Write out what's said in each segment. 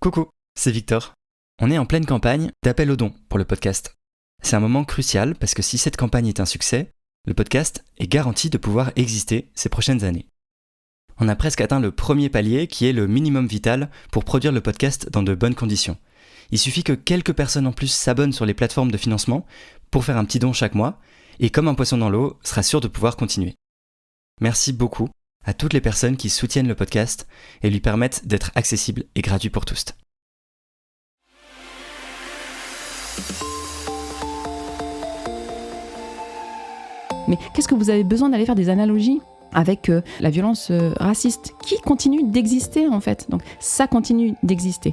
Coucou, c'est Victor. On est en pleine campagne d'appel aux dons pour le podcast. C'est un moment crucial parce que si cette campagne est un succès, le podcast est garanti de pouvoir exister ces prochaines années. On a presque atteint le premier palier qui est le minimum vital pour produire le podcast dans de bonnes conditions. Il suffit que quelques personnes en plus s'abonnent sur les plateformes de financement pour faire un petit don chaque mois et comme un poisson dans l'eau, sera sûr de pouvoir continuer. Merci beaucoup à toutes les personnes qui soutiennent le podcast et lui permettent d'être accessible et gratuit pour tous. Mais qu'est-ce que vous avez besoin d'aller faire des analogies avec la violence raciste qui continue d'exister en fait. Donc ça continue d'exister.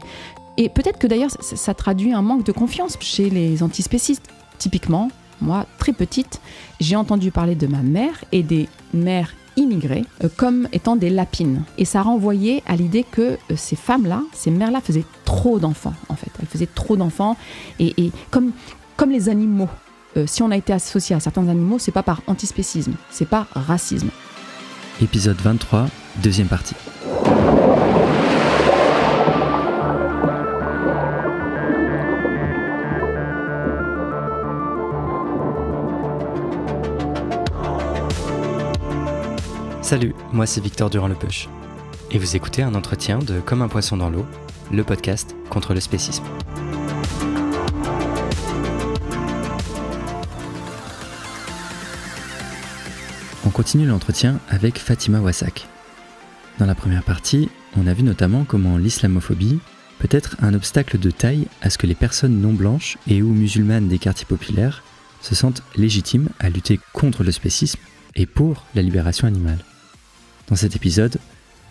Et peut-être que d'ailleurs ça traduit un manque de confiance chez les antispécistes. Typiquement, moi, très petite, j'ai entendu parler de ma mère et des mères immigrées comme étant des lapines. Et ça renvoyait à l'idée que ces femmes-là, ces mères-là faisaient trop d'enfants en fait. Elles faisaient trop d'enfants et comme les animaux. Si on a été associé à certains animaux, c'est pas par antispécisme, c'est par racisme. Épisode 23, deuxième partie. Salut, moi c'est Victor Durand-Lepeuch. Et vous écoutez un entretien de Comme un poisson dans l'eau, le podcast contre le spécisme. On continue l'entretien avec Fatima Wassak. Dans la première partie, on a vu notamment comment l'islamophobie peut être un obstacle de taille à ce que les personnes non blanches et ou musulmanes des quartiers populaires se sentent légitimes à lutter contre le spécisme et pour la libération animale. Dans cet épisode,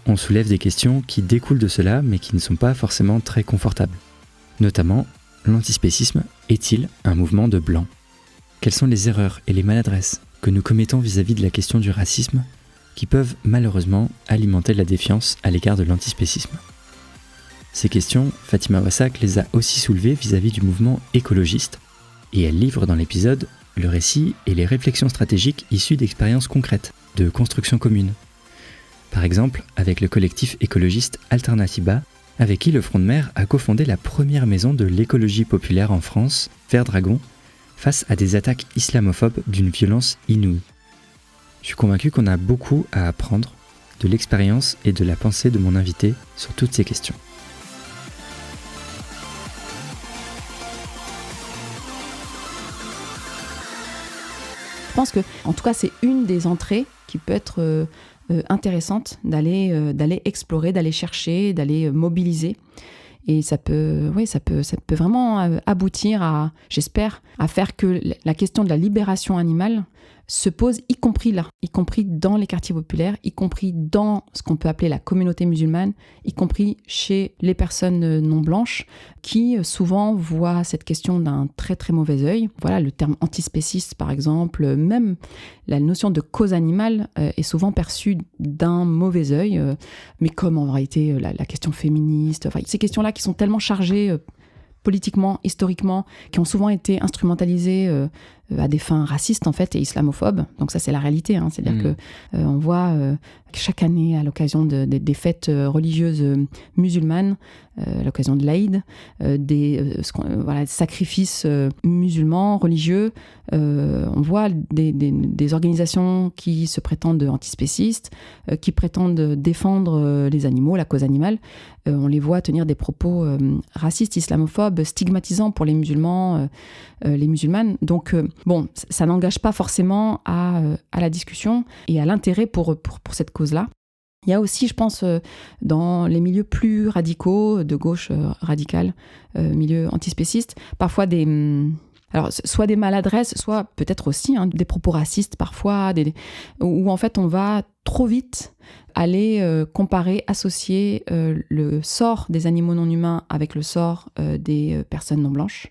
on soulève des questions qui découlent de cela mais qui ne sont pas forcément très confortables. Notamment, l'antispécisme est-il un mouvement de blancs ? Quelles sont les erreurs et les maladresses que nous commettons vis-à-vis de la question du racisme qui peuvent malheureusement alimenter la défiance à l'égard de l'antispécisme ? Ces questions, Fatima Wassak les a aussi soulevées vis-à-vis du mouvement écologiste et elle livre dans l'épisode le récit et les réflexions stratégiques issues d'expériences concrètes, de construction commune. Par exemple, avec le collectif écologiste Alternatiba, avec qui le Front de Mer a cofondé la première maison de l'écologie populaire en France, Vert Dragon, face à des attaques islamophobes d'une violence inouïe. Je suis convaincu qu'on a beaucoup à apprendre de l'expérience et de la pensée de mon invité sur toutes ces questions. Je pense que, en tout cas, c'est une des entrées qui peut être intéressante d'aller explorer, d'aller chercher, d'aller mobiliser. Et ça peut vraiment aboutir à, j'espère, à faire que la question de la libération animale se pose, y compris là, y compris dans les quartiers populaires, y compris dans ce qu'on peut appeler la communauté musulmane, y compris chez les personnes non blanches, qui souvent voient cette question d'un très très mauvais œil. Voilà, le terme antispéciste par exemple, même la notion de cause animale est souvent perçue d'un mauvais œil, mais comme en réalité la question féministe, enfin, ces questions-là qui sont tellement chargées politiquement, historiquement, qui ont souvent été instrumentalisées à des fins racistes en fait et islamophobes. Donc ça c'est la réalité, hein. C'est-à-dire que on voit chaque année à l'occasion des fêtes religieuses musulmanes, à l'occasion de l'Aïd, des sacrifices musulmans, religieux. On voit des organisations qui se prétendent antispécistes, qui prétendent défendre les animaux, la cause animale. On les voit tenir des propos racistes, islamophobes, stigmatisants pour les musulmans, les musulmanes. Donc ça n'engage pas forcément à la discussion et à l'intérêt pour cette cause-là. Il y a aussi, je pense, dans les milieux plus radicaux, de gauche radicale, milieux antispécistes, parfois soit des maladresses, soit peut-être aussi des propos racistes parfois, où en fait on va trop vite aller comparer, associer le sort des animaux non humains avec le sort des personnes non blanches.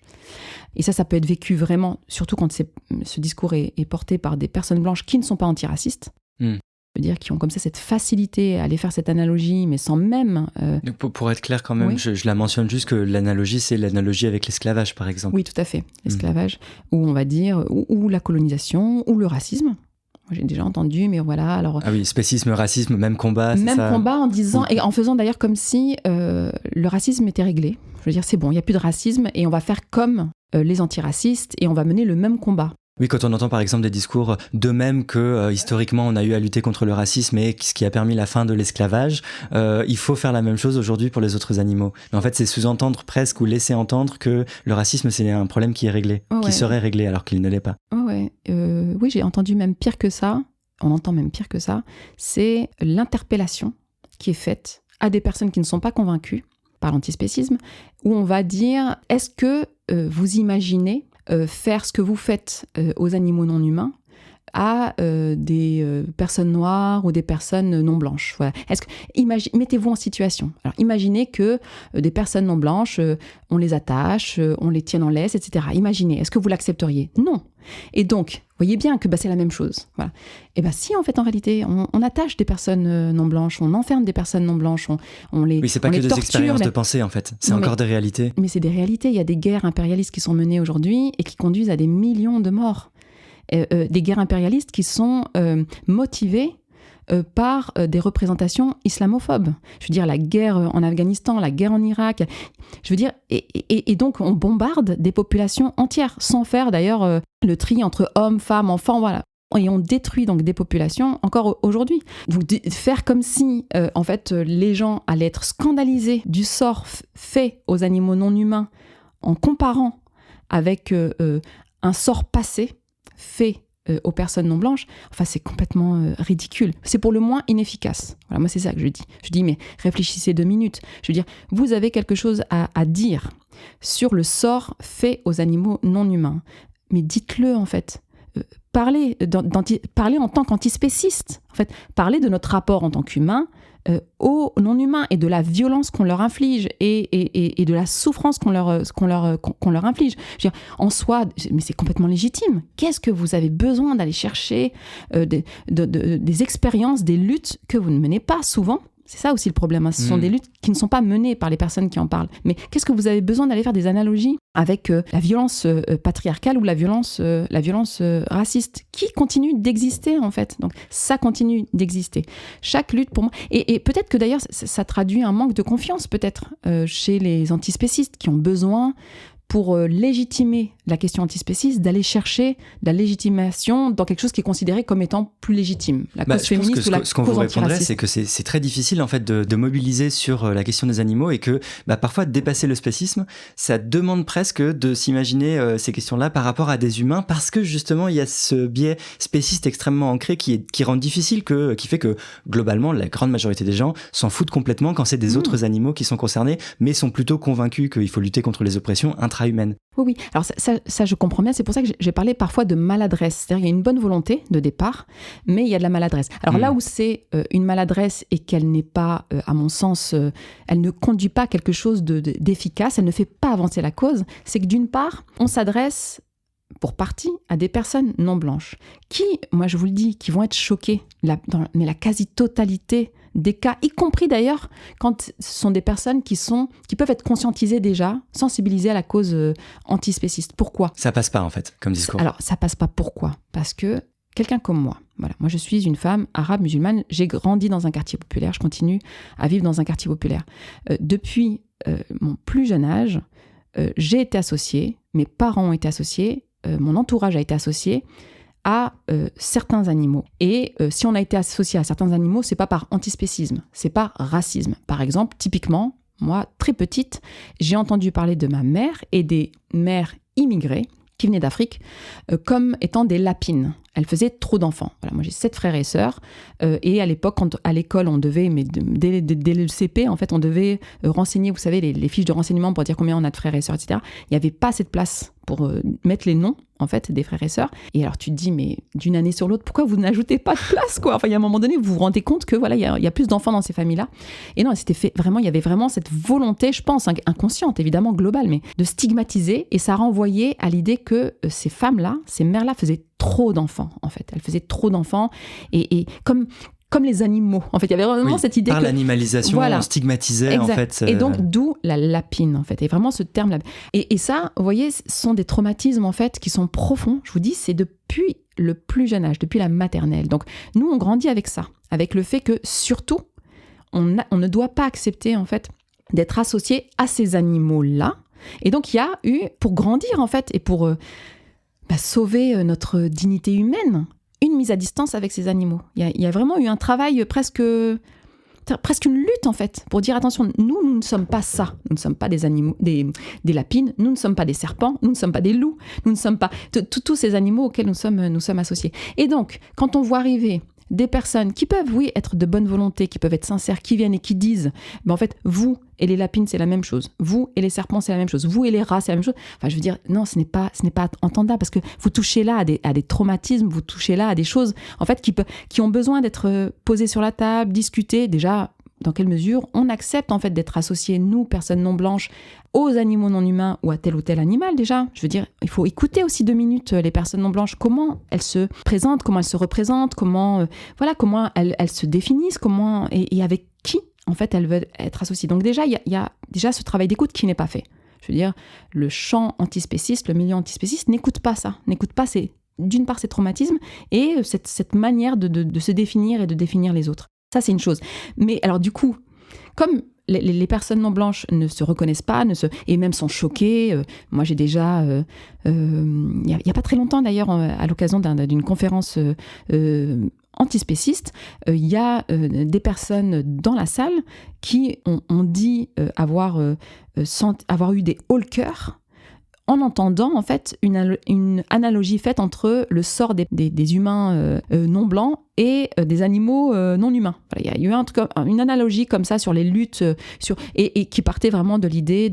Et ça peut être vécu vraiment, surtout quand ce discours est porté par des personnes blanches qui ne sont pas antiracistes. Dire qui ont comme ça cette facilité à aller faire cette analogie, mais sans même... Donc pour être clair quand même, oui. je la mentionne juste que l'analogie, c'est l'analogie avec l'esclavage, par exemple. Oui, tout à fait. L'esclavage, ou on va dire, ou la colonisation, ou le racisme. J'ai déjà entendu, mais voilà. Alors, ah oui, spécisme, racisme, même combat, c'est ça ? Même combat en disant, et en faisant d'ailleurs comme si le racisme était réglé. Je veux dire, c'est bon, il n'y a plus de racisme et on va faire comme les antiracistes et on va mener le même combat. Oui, quand on entend par exemple des discours de même que historiquement on a eu à lutter contre le racisme et ce qui a permis la fin de l'esclavage, il faut faire la même chose aujourd'hui pour les autres animaux. Mais en fait, c'est sous-entendre presque ou laisser entendre que le racisme c'est un problème qui est réglé, qui serait réglé alors qu'il ne l'est pas. Oui, j'ai entendu même pire que ça, on entend même pire que ça, c'est l'interpellation qui est faite à des personnes qui ne sont pas convaincues par l'antispécisme, où on va dire, est-ce que vous imaginez faire ce que vous faites aux animaux non humains à des personnes noires ou des personnes non blanches. Voilà. Mettez-vous en situation. Alors, imaginez que des personnes non blanches, on les attache, on les tient en laisse, etc. Imaginez, est-ce que vous l'accepteriez ? Non. Et donc, voyez bien que c'est la même chose. Voilà. Et si, en fait, en réalité, on attache des personnes non blanches, on enferme des personnes non blanches, on les torture. Oui, c'est pas que des expériences de pensée, en fait. C'est encore des réalités. Mais c'est des réalités. Il y a des guerres impérialistes qui sont menées aujourd'hui et qui conduisent à des millions de morts. Des guerres impérialistes qui sont motivées par des représentations islamophobes. Je veux dire, la guerre en Afghanistan, la guerre en Irak. Je veux dire, et donc on bombarde des populations entières, sans faire d'ailleurs le tri entre hommes, femmes, enfants, voilà. Et on détruit donc des populations encore aujourd'hui. Donc faire comme si, en fait, les gens allaient être scandalisés du sort fait aux animaux non humains en comparant avec un sort passé fait aux personnes non blanches, enfin c'est complètement ridicule. C'est pour le moins inefficace. Voilà, moi c'est ça que je dis. Je dis mais réfléchissez 2 minutes. Je veux dire, vous avez quelque chose à dire sur le sort fait aux animaux non humains. Mais dites-le en fait. Parlez en tant qu'antispéciste. En fait, parlez de notre rapport en tant qu'humain aux non-humains et de la violence qu'on leur inflige et de la souffrance qu'on leur inflige. Je veux dire, en soi, mais c'est complètement légitime. Qu'est-ce que vous avez besoin d'aller chercher des expériences, des luttes que vous ne menez pas souvent ? C'est ça aussi le problème. Hein. Ce sont des luttes qui ne sont pas menées par les personnes qui en parlent. Mais qu'est-ce que vous avez besoin d'aller faire des analogies avec la violence patriarcale ou la violence raciste qui continue d'exister en fait. Donc ça continue d'exister. Chaque lutte pour moi... Et peut-être que d'ailleurs ça traduit un manque de confiance peut-être chez les antispécistes qui ont besoin pour légitimer la question antispéciste, d'aller chercher de la légitimation dans quelque chose qui est considéré comme étant plus légitime. La cause féministe ou la cause antiraciste. Ce qu'on vous répondrait, c'est que c'est très difficile en fait de mobiliser sur la question des animaux et que parfois dépasser le spécisme, ça demande presque de s'imaginer ces questions-là par rapport à des humains parce que justement il y a ce biais spéciste extrêmement ancré qui rend difficile, qui fait que globalement la grande majorité des gens s'en foutent complètement quand c'est des autres animaux qui sont concernés, mais sont plutôt convaincus qu'il faut lutter contre les oppressions intra-humaines. Oui. Alors ça, je comprends bien. C'est pour ça que j'ai parlé parfois de maladresse. C'est-à-dire qu'il y a une bonne volonté de départ, mais il y a de la maladresse. Alors là où c'est une maladresse et qu'elle n'est pas, à mon sens, elle ne conduit pas à quelque chose d'efficace, elle ne fait pas avancer la cause, c'est que d'une part, on s'adresse pour partie à des personnes non blanches qui, moi je vous le dis, qui vont être choquées, mais la quasi-totalité des cas, y compris d'ailleurs quand ce sont des personnes qui peuvent être conscientisées déjà, sensibilisées à la cause antispéciste. Pourquoi ? Ça passe pas en fait, comme discours. Alors ça passe pas, pourquoi ? Parce que quelqu'un comme moi, voilà, moi je suis une femme arabe musulmane, j'ai grandi dans un quartier populaire, je continue à vivre dans un quartier populaire. Depuis mon plus jeune âge, j'ai été associée, mes parents ont été associés, mon entourage a été associé à certains animaux. Et si on a été associé à certains animaux, c'est pas par antispécisme, c'est par racisme. Par exemple, typiquement, moi, très petite, j'ai entendu parler de ma mère et des mères immigrées qui venaient d'Afrique comme étant des lapines. Elles faisaient trop d'enfants. Voilà, moi j'ai 7 frères et sœurs et à l'époque, quand à l'école on devait, mais dès le CP en fait, on devait renseigner, vous savez, les fiches de renseignement pour dire combien on a de frères et sœurs, etc. Il n'y avait pas assez de place pour mettre les noms en fait des frères et sœurs. Et alors tu te dis, mais d'une année sur l'autre, pourquoi vous n'ajoutez pas de place quoi ? Enfin, il y a un moment donné, vous vous rendez compte que voilà, il y a plus d'enfants dans ces familles-là. Et non, c'était fait vraiment, il y avait vraiment cette volonté, je pense, inconsciente évidemment, globale, mais de stigmatiser, et ça renvoyait à l'idée que ces femmes-là, ces mères-là faisaient trop d'enfants en fait. Elles faisaient trop d'enfants et comme comme les animaux. En fait, il y avait vraiment cette idée par l'animalisation, on stigmatisait exact. en fait. Et donc, d'où la lapine, en fait. Et vraiment ce terme. Et ça, vous voyez, ce sont des traumatismes, en fait, qui sont profonds. Je vous dis, c'est depuis le plus jeune âge, depuis la maternelle. Donc, nous, on grandit avec ça, avec le fait que, surtout, on ne doit pas accepter, en fait, d'être associé à ces animaux-là. Et donc, il y a eu, pour grandir, en fait, et pour sauver notre dignité humaine, une mise à distance avec ces animaux. Il y a vraiment eu un travail presque une lutte, en fait, pour dire, attention, nous ne sommes pas ça. Nous ne sommes pas des animaux, des lapines, nous ne sommes pas des serpents, nous ne sommes pas des loups, nous ne sommes pas tous ces animaux auxquels nous sommes associés. Et donc, quand on voit arriver des personnes qui peuvent, oui, être de bonne volonté, qui peuvent être sincères, qui viennent et qui disent, en fait, vous et les lapines, c'est la même chose. Vous et les serpents, c'est la même chose. Vous et les rats, c'est la même chose. Enfin, je veux dire, non, ce n'est pas entendable, parce que vous touchez là à des traumatismes, vous touchez là à des choses, en fait, qui ont besoin d'être posées sur la table, discutées. Déjà, dans quelle mesure on accepte, en fait, d'être associés, nous, personnes non blanches, aux animaux non humains ou à tel ou tel animal, déjà. Je veux dire, il faut écouter aussi 2 minutes les personnes non blanches, comment elles se présentent, comment elles se représentent, comment elles se définissent, et avec qui, en fait, elles veulent être associées. Donc déjà, il y a déjà ce travail d'écoute qui n'est pas fait. Je veux dire, le champ antispéciste, le milieu antispéciste n'écoute pas ça, d'une part ces traumatismes et cette manière de se définir et de définir les autres. Ça, c'est une chose. Mais alors du coup, comme les personnes non blanches ne se reconnaissent pas, et même sont choquées. Moi, j'ai déjà, il y a pas très longtemps d'ailleurs, à l'occasion d'une conférence antispéciste, il y a des personnes dans la salle qui ont dit avoir eu des hauts-le-cœur en entendant en fait une analogie faite entre le sort des humains non blancs et des animaux non humains. Voilà, il y a eu une analogie comme ça sur les luttes, et qui partait vraiment de l'idée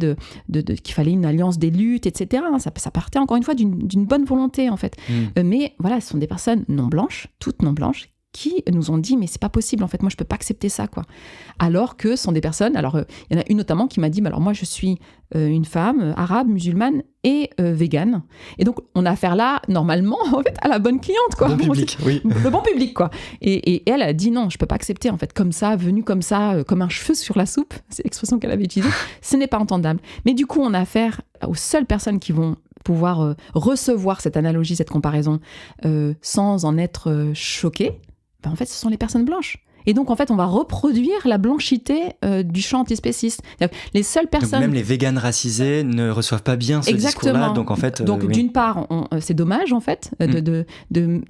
qu'il fallait une alliance des luttes, etc. Ça partait encore une fois d'une bonne volonté en fait. Mais voilà, ce sont des personnes non blanches, toutes non blanches, qui nous ont dit mais c'est pas possible en fait, moi je peux pas accepter ça quoi. Alors que ce sont des personnes, alors il y en a une notamment qui m'a dit alors moi je suis une femme arabe, musulmane et végane, et donc on a affaire là normalement en fait à la bonne cliente quoi. Bon public, oui. Le bon public quoi. Et elle a dit non, je peux pas accepter en fait comme ça, venu comme ça, comme un cheveu sur la soupe, c'est l'expression qu'elle avait utilisée, ce n'est pas entendable. Mais du coup on a affaire aux seules personnes qui vont pouvoir recevoir cette analogie, cette comparaison sans en être choquées. En fait, ce sont les personnes blanches. Et donc, en fait, on va reproduire la blanchité du champ antispéciste. Les seules personnes... Donc, même les véganes racisés ne reçoivent pas bien ce discours-là. Donc, en fait... oui. D'une part, c'est dommage, en fait, de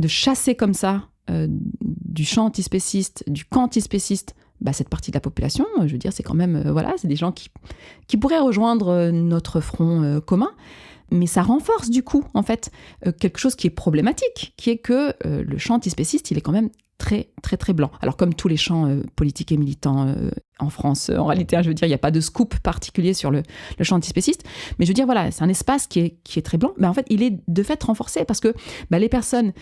chasser comme ça du champ antispéciste, du camp antispéciste, cette partie de la population. Je veux dire, c'est quand même... c'est des gens qui pourraient rejoindre notre front commun. Mais ça renforce, du coup, en fait, quelque chose qui est problématique, qui est que le champ antispéciste, il est quand même très, très, très blanc. Alors, comme tous les champs politiques et militants en France, en réalité, je veux dire, il n'y a pas de scoop particulier sur le champ antispéciste. Mais je veux dire, voilà, c'est un espace qui est très blanc. Mais en fait, il est de fait renforcé parce que les personnes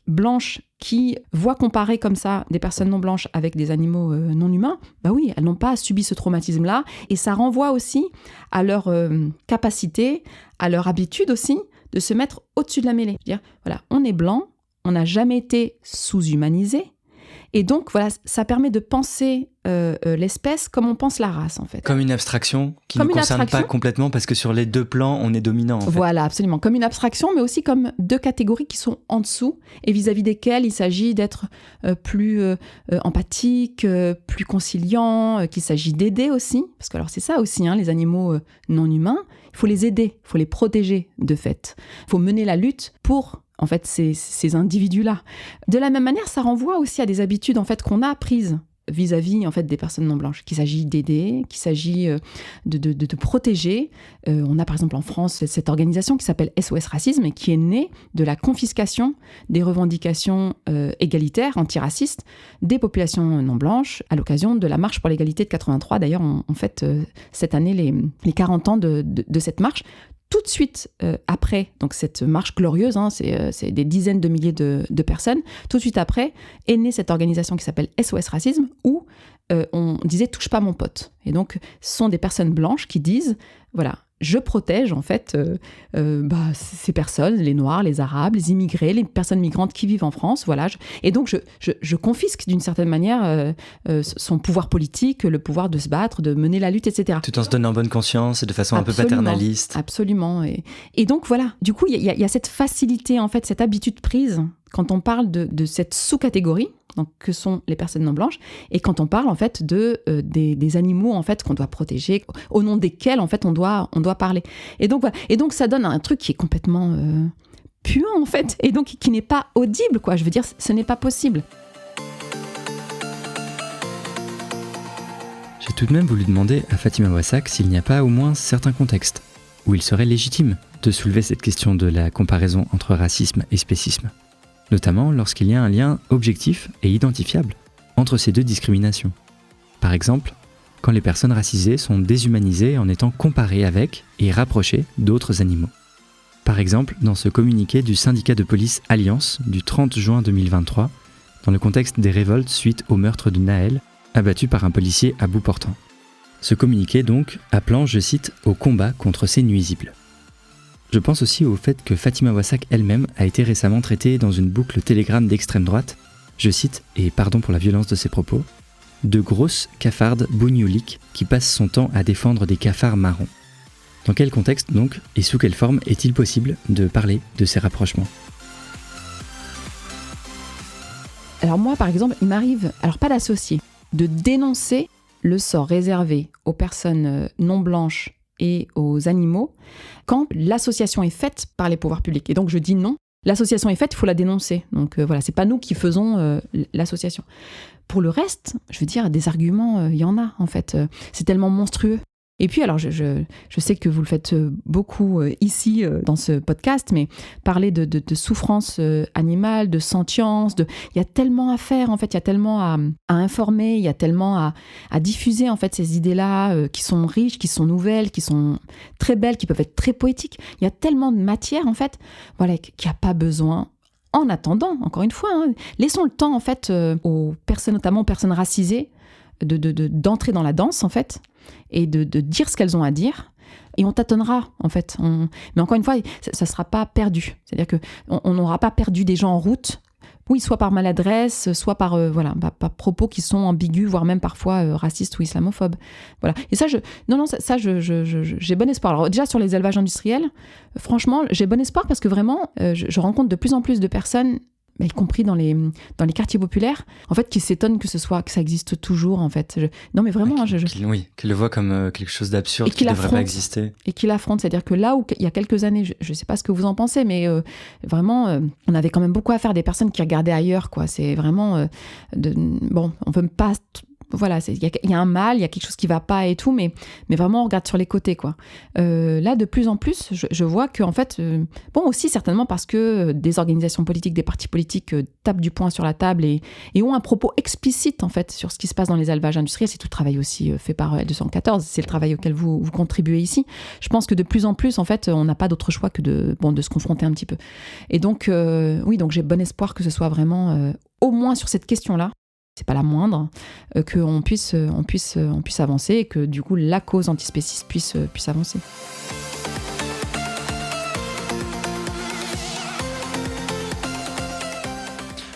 blanches qui voient comparer comme ça des personnes non blanches avec des animaux non humains, oui, elles n'ont pas subi ce traumatisme-là. Et ça renvoie aussi à leur capacité, à leur habitude aussi, de se mettre au-dessus de la mêlée. Je veux dire, voilà, on est blanc, on n'a jamais été sous-humanisé. Et donc, voilà, ça permet de penser l'espèce comme on pense la race, en fait. Comme une abstraction qui ne concerne pas complètement, parce que sur les 2 plans, on est dominant, en fait. Voilà, absolument. Comme une abstraction, mais aussi comme 2 catégories qui sont en dessous, et vis-à-vis desquelles il s'agit d'être plus empathique, plus conciliant, qu'il s'agit d'aider aussi. Parce que alors c'est ça aussi, les animaux non humains, il faut les aider, il faut les protéger, de fait. Il faut mener la lutte pour... en fait, ces individus-là. De la même manière, ça renvoie aussi à des habitudes en fait qu'on a apprises vis-à-vis en fait des personnes non blanches, qu'il s'agit d'aider, qu'il s'agit de protéger. On a par exemple en France cette organisation qui s'appelle SOS Racisme et qui est née de la confiscation des revendications égalitaires, antiracistes des populations non blanches à l'occasion de la marche pour l'égalité de 83. D'ailleurs, on fête cette année les 40 ans de cette marche. Tout de suite après, donc cette marche glorieuse, c'est des dizaines de milliers de personnes, tout de suite après est née cette organisation qui s'appelle SOS Racisme, où on disait « touche pas mon pote ». Et donc, ce sont des personnes blanches qui disent, voilà, je protège en fait ces personnes, les Noirs, les Arabes, les immigrés, les personnes migrantes qui vivent en France, voilà. Et donc, je confisque d'une certaine manière son pouvoir politique, le pouvoir de se battre, de mener la lutte, etc. Tout en se donnant bonne conscience et de façon Absolument, un peu paternaliste. Absolument. Et donc, voilà, du coup, il y a cette facilité, en fait, cette habitude prise quand on parle de cette sous-catégorie, donc que sont les personnes non blanches, et quand on parle en fait des animaux en fait qu'on doit protéger, au nom desquels en fait on doit parler. Et donc voilà. Et donc ça donne un truc qui est complètement puant en fait, et donc qui n'est pas audible quoi. Je veux dire, ce n'est pas possible. J'ai tout de même voulu demander à Fatima Wassak s'il n'y a pas au moins certains contextes où il serait légitime de soulever cette question de la comparaison entre racisme et spécisme, notamment lorsqu'il y a un lien objectif et identifiable entre ces deux discriminations. Par exemple, quand les personnes racisées sont déshumanisées en étant comparées avec et rapprochées d'autres animaux. Par exemple, dans ce communiqué du syndicat de police Alliance du 30 juin 2023, dans le contexte des révoltes suite au meurtre de Naël, abattu par un policier à bout portant. Ce communiqué donc appelant, je cite, au combat contre ces nuisibles. Je pense aussi au fait que Fatima Wassak elle-même a été récemment traitée dans une boucle Telegram d'extrême droite, je cite, et pardon pour la violence de ses propos, de grosse cafarde bougnouli qui passe son temps à défendre des cafards marrons. Dans quel contexte donc, et sous quelle forme est-il possible de parler de ces rapprochements ? Alors moi, par exemple, il m'arrive, alors pas d'associer, de dénoncer le sort réservé aux personnes non blanches et aux animaux quand l'association est faite par les pouvoirs publics. Et donc je dis non, l'association est faite, il faut la dénoncer. Donc voilà, c'est pas nous qui faisons l'association. Pour le reste, je veux dire, des arguments, il y en a en fait. C'est tellement monstrueux. Et puis alors, je sais que vous le faites beaucoup ici dans ce podcast, mais parler de souffrance animale, de sentience, il y a tellement à faire en fait, il y a tellement à informer, il y a tellement à diffuser en fait ces idées-là qui sont riches, qui sont nouvelles, qui sont très belles, qui peuvent être très poétiques. Il y a tellement de matière en fait, voilà, qu'il n'y a pas besoin. En attendant, encore une fois, laissons le temps en fait aux personnes, notamment aux personnes racisées, d'entrer dans la danse en fait et de dire ce qu'elles ont à dire, et on tâtonnera en fait. Mais encore une fois, ça ne sera pas perdu. C'est-à-dire qu'on n'aura pas perdu des gens en route, oui, soit par maladresse, soit par par propos qui sont ambigus, voire même parfois racistes ou islamophobes. Voilà. Et ça, j'ai bon espoir. Alors déjà sur les élevages industriels, franchement, j'ai bon espoir parce que vraiment, je rencontre de plus en plus de personnes, y compris dans les quartiers populaires, en fait, qui s'étonnent que ça existe toujours, en fait. Non, mais vraiment... Oui, qu'ils le voient comme quelque chose d'absurde qui ne devrait pas exister. Et qui l'affrontent. C'est-à-dire que là où, il y a quelques années, je ne sais pas ce que vous en pensez, mais vraiment, on avait quand même beaucoup à faire des personnes qui regardaient ailleurs, quoi. C'est vraiment... on ne peut pas... Voilà, il y a un mal, il y a quelque chose qui ne va pas et tout, mais vraiment on regarde sur les côtés, quoi. Là, de plus en plus, je vois que, en fait, aussi certainement parce que des organisations politiques, des partis politiques tapent du poing sur la table et ont un propos explicite, en fait, sur ce qui se passe dans les élevages industriels. C'est tout le travail aussi fait par L214, c'est le travail auquel vous contribuez ici. Je pense que de plus en plus, en fait, on n'a pas d'autre choix que de se confronter un petit peu. Et donc, donc j'ai bon espoir que ce soit vraiment, au moins sur cette question-là, c'est pas la moindre, qu'on puisse avancer et que du coup la cause antispéciste puisse avancer.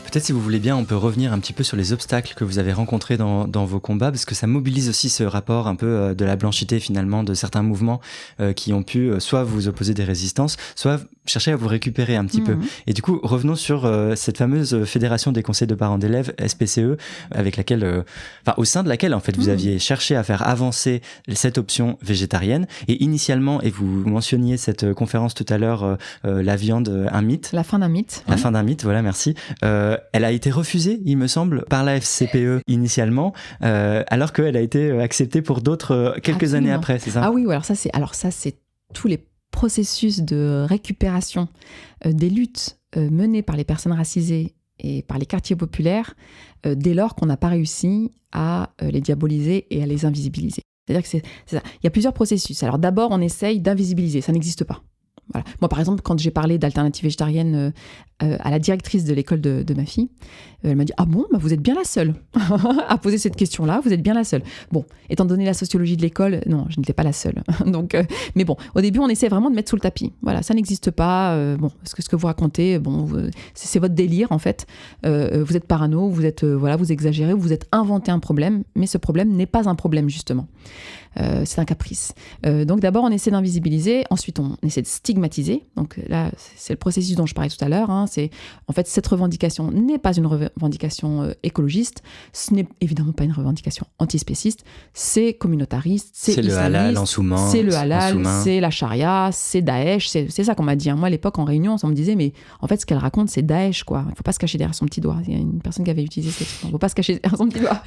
Peut-être, si vous voulez bien, on peut revenir un petit peu sur les obstacles que vous avez rencontrés dans vos combats, parce que ça mobilise aussi ce rapport un peu de la blanchité finalement de certains mouvements qui ont pu soit vous opposer des résistances, soit chercher à vous récupérer un petit peu. Et du coup, revenons sur cette fameuse fédération des conseils de parents d'élèves, SPCE, avec laquelle, au sein de laquelle en fait vous aviez cherché à faire avancer cette option végétarienne. Et initialement, et vous mentionniez cette conférence tout à l'heure, la viande, un mythe. La fin d'un mythe. La fin d'un mythe, voilà, merci. Elle a été refusée, il me semble, par la FCPE initialement, alors qu'elle a été acceptée pour d'autres quelques années après, c'est ça ? Ah oui, alors ça c'est tous les processus de récupération des luttes menées par les personnes racisées et par les quartiers populaires dès lors qu'on n'a pas réussi à les diaboliser et à les invisibiliser. C'est-à-dire que c'est ça. Il y a plusieurs processus. Alors d'abord, on essaye d'invisibiliser, ça n'existe pas. Voilà. Moi, par exemple, quand j'ai parlé d'alternatives végétariennes à la directrice de l'école de ma fille. Elle m'a dit « Ah bon, vous êtes bien la seule à poser cette question-là, vous êtes bien la seule. » Bon, étant donné la sociologie de l'école, non, je n'étais pas la seule. Donc, mais bon, au début, on essaie vraiment de mettre sous le tapis. Voilà, ça n'existe pas. Bon, ce que vous racontez, bon, c'est votre délire en fait. Vous êtes parano, vous exagérez, vous êtes inventé un problème, mais ce problème n'est pas un problème justement. C'est un caprice. Donc d'abord, on essaie d'invisibiliser, ensuite on essaie de stigmatiser. Donc là, c'est le processus dont je parlais tout à l'heure. C'est en fait cette revendication n'est pas une revendication écologiste, ce n'est évidemment pas une revendication antispéciste, c'est communautariste, c'est islamiste, le halal en sous-main, c'est le halal, c'est la charia, c'est Daesh, c'est ça qu'on m'a dit. Moi à l'époque en réunion, on me disait mais en fait ce qu'elle raconte c'est Daesh quoi. Il ne faut pas se cacher derrière son petit doigt. Il y a une personne qui avait utilisé cette expression. Il ne faut pas se cacher derrière son petit doigt.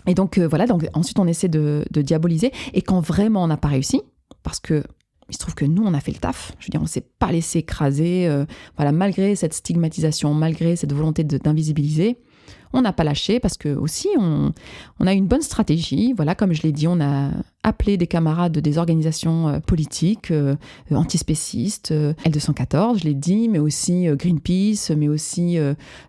Et donc voilà, donc ensuite on essaie de diaboliser. Et quand vraiment on n'a pas réussi, parce que il se trouve que nous on a fait le taf, je veux dire on s'est pas laissé écraser, voilà, malgré cette stigmatisation, malgré cette volonté d'invisibiliser, on n'a pas lâché parce que aussi on a une bonne stratégie. Voilà, comme je l'ai dit, on a appelé des camarades de des organisations politiques antispécistes, L214, je l'ai dit, mais aussi Greenpeace, mais aussi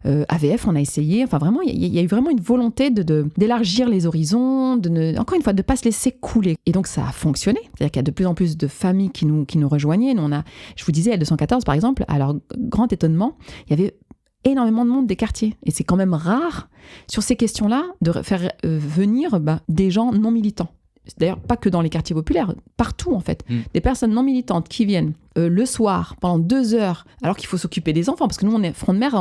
AVF, on a essayé. Enfin vraiment, il y a eu vraiment une volonté d'élargir les horizons, encore une fois, de ne pas se laisser couler. Et donc ça a fonctionné. C'est-à-dire qu'il y a de plus en plus de familles qui nous rejoignaient. Nous, je vous disais, L214 par exemple, à leur grand étonnement, il y avait énormément de monde des quartiers. Et c'est quand même rare, sur ces questions-là, de faire venir des gens non militants. D'ailleurs, pas que dans les quartiers populaires, partout en fait. Des personnes non militantes qui viennent le soir, pendant 2 heures, alors qu'il faut s'occuper des enfants, parce que nous, on est Front de Mer,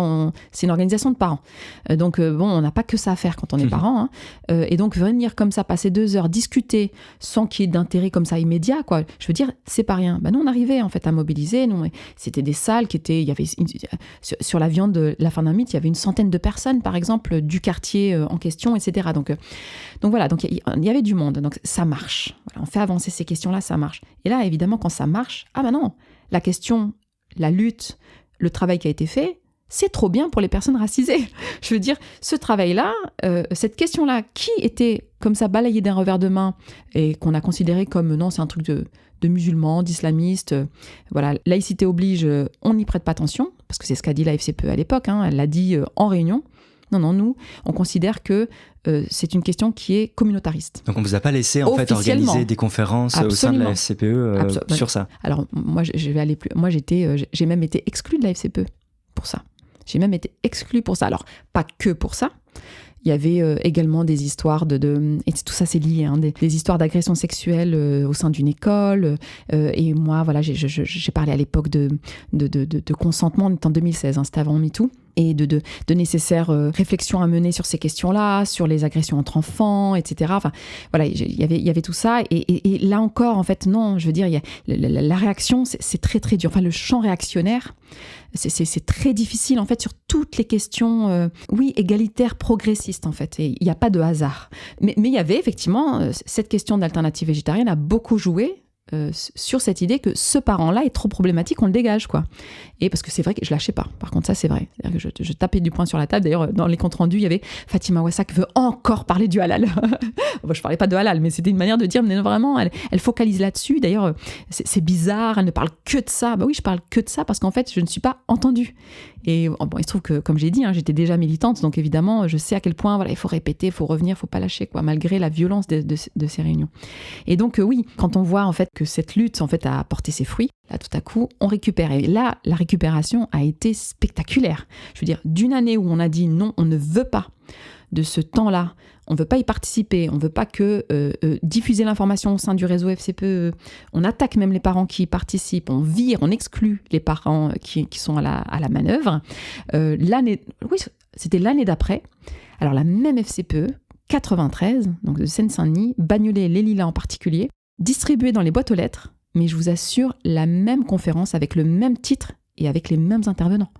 c'est une organisation de parents. Donc, on n'a pas que ça à faire quand on est parents. Et donc, venir comme ça, passer 2 heures, discuter, sans qu'il y ait d'intérêt comme ça immédiat, quoi. Je veux dire, c'est pas rien. Nous, on arrivait en fait à mobiliser. Nous, c'était des salles il y avait sur la viande de la fin d'un mythe, il y avait une centaine de personnes, par exemple, du quartier en question, etc. Donc voilà, donc il y avait du monde. Donc, ça marche. Voilà, on fait avancer ces questions-là, ça marche. Et là, évidemment, quand ça marche, non, la question, la lutte, le travail qui a été fait, c'est trop bien pour les personnes racisées. Je veux dire, ce travail-là, cette question-là, qui était comme ça balayée d'un revers de main et qu'on a considéré comme non, c'est un truc de musulmans, d'islamistes, voilà, laïcité oblige, on n'y prête pas attention, parce que c'est ce qu'a dit la FCPE à l'époque, elle l'a dit en réunion. Non, nous, on considère que c'est une question qui est communautariste. Donc on ne vous a pas laissé en fait organiser des conférences au sein de la FCPE sur ça. Alors moi, je vais aller plus. Moi, j'ai même été exclue de la FCPE pour ça. J'ai même été exclue pour ça. Alors, pas que pour ça. Il y avait également des histoires et tout ça c'est lié, des histoires d'agression sexuelle au sein d'une école. Et moi, voilà, j'ai parlé à l'époque de consentement, on est en 2016, c'était avant MeToo. Et de nécessaires réflexions à mener sur ces questions-là, sur les agressions entre enfants, etc. Enfin, voilà, il y avait tout ça. Et là encore, en fait, non, je veux dire, la réaction, c'est très, très dur. Enfin, le champ réactionnaire, c'est très difficile, en fait, sur toutes les questions, égalitaires, progressistes, en fait. Et il n'y a pas de hasard. Mais il y avait, effectivement, cette question d'alternative végétarienne a beaucoup joué sur cette idée que ce parent-là est trop problématique, on le dégage, quoi. Et parce que c'est vrai que je lâchais pas. Par contre, ça, c'est vrai. C'est-à-dire que je tapais du poing sur la table. D'ailleurs, dans les comptes rendus, il y avait Fatima Wassak veut encore parler du halal. Bon, je parlais pas de halal, mais c'était une manière de dire, mais vraiment, elle focalise là-dessus. D'ailleurs, c'est bizarre, elle ne parle que de ça. Oui, je parle que de ça parce qu'en fait, je ne suis pas entendue. Et bon, il se trouve que, comme j'ai dit, j'étais déjà militante, donc évidemment, je sais à quel point, voilà, il faut répéter, il faut revenir, il faut pas lâcher, quoi, malgré la violence de ces réunions. Et donc, oui, quand on voit en fait que cette lutte, en fait, a porté ses fruits, là, tout à coup, on récupère. Et là, la récupération a été spectaculaire. Je veux dire, d'une année où on a dit non, on ne veut pas de ce temps-là, on ne veut pas y participer, on ne veut pas que diffuser l'information au sein du réseau FCPE, on attaque même les parents qui y participent, on vire, on exclut les parents qui sont à la manœuvre. C'était l'année d'après. Alors la même FCPE, 93, donc de Seine-Saint-Denis, Bagnolet, les Lilas en particulier, distribué dans les boîtes aux lettres, mais je vous assure, la même conférence avec le même titre et avec les mêmes intervenants.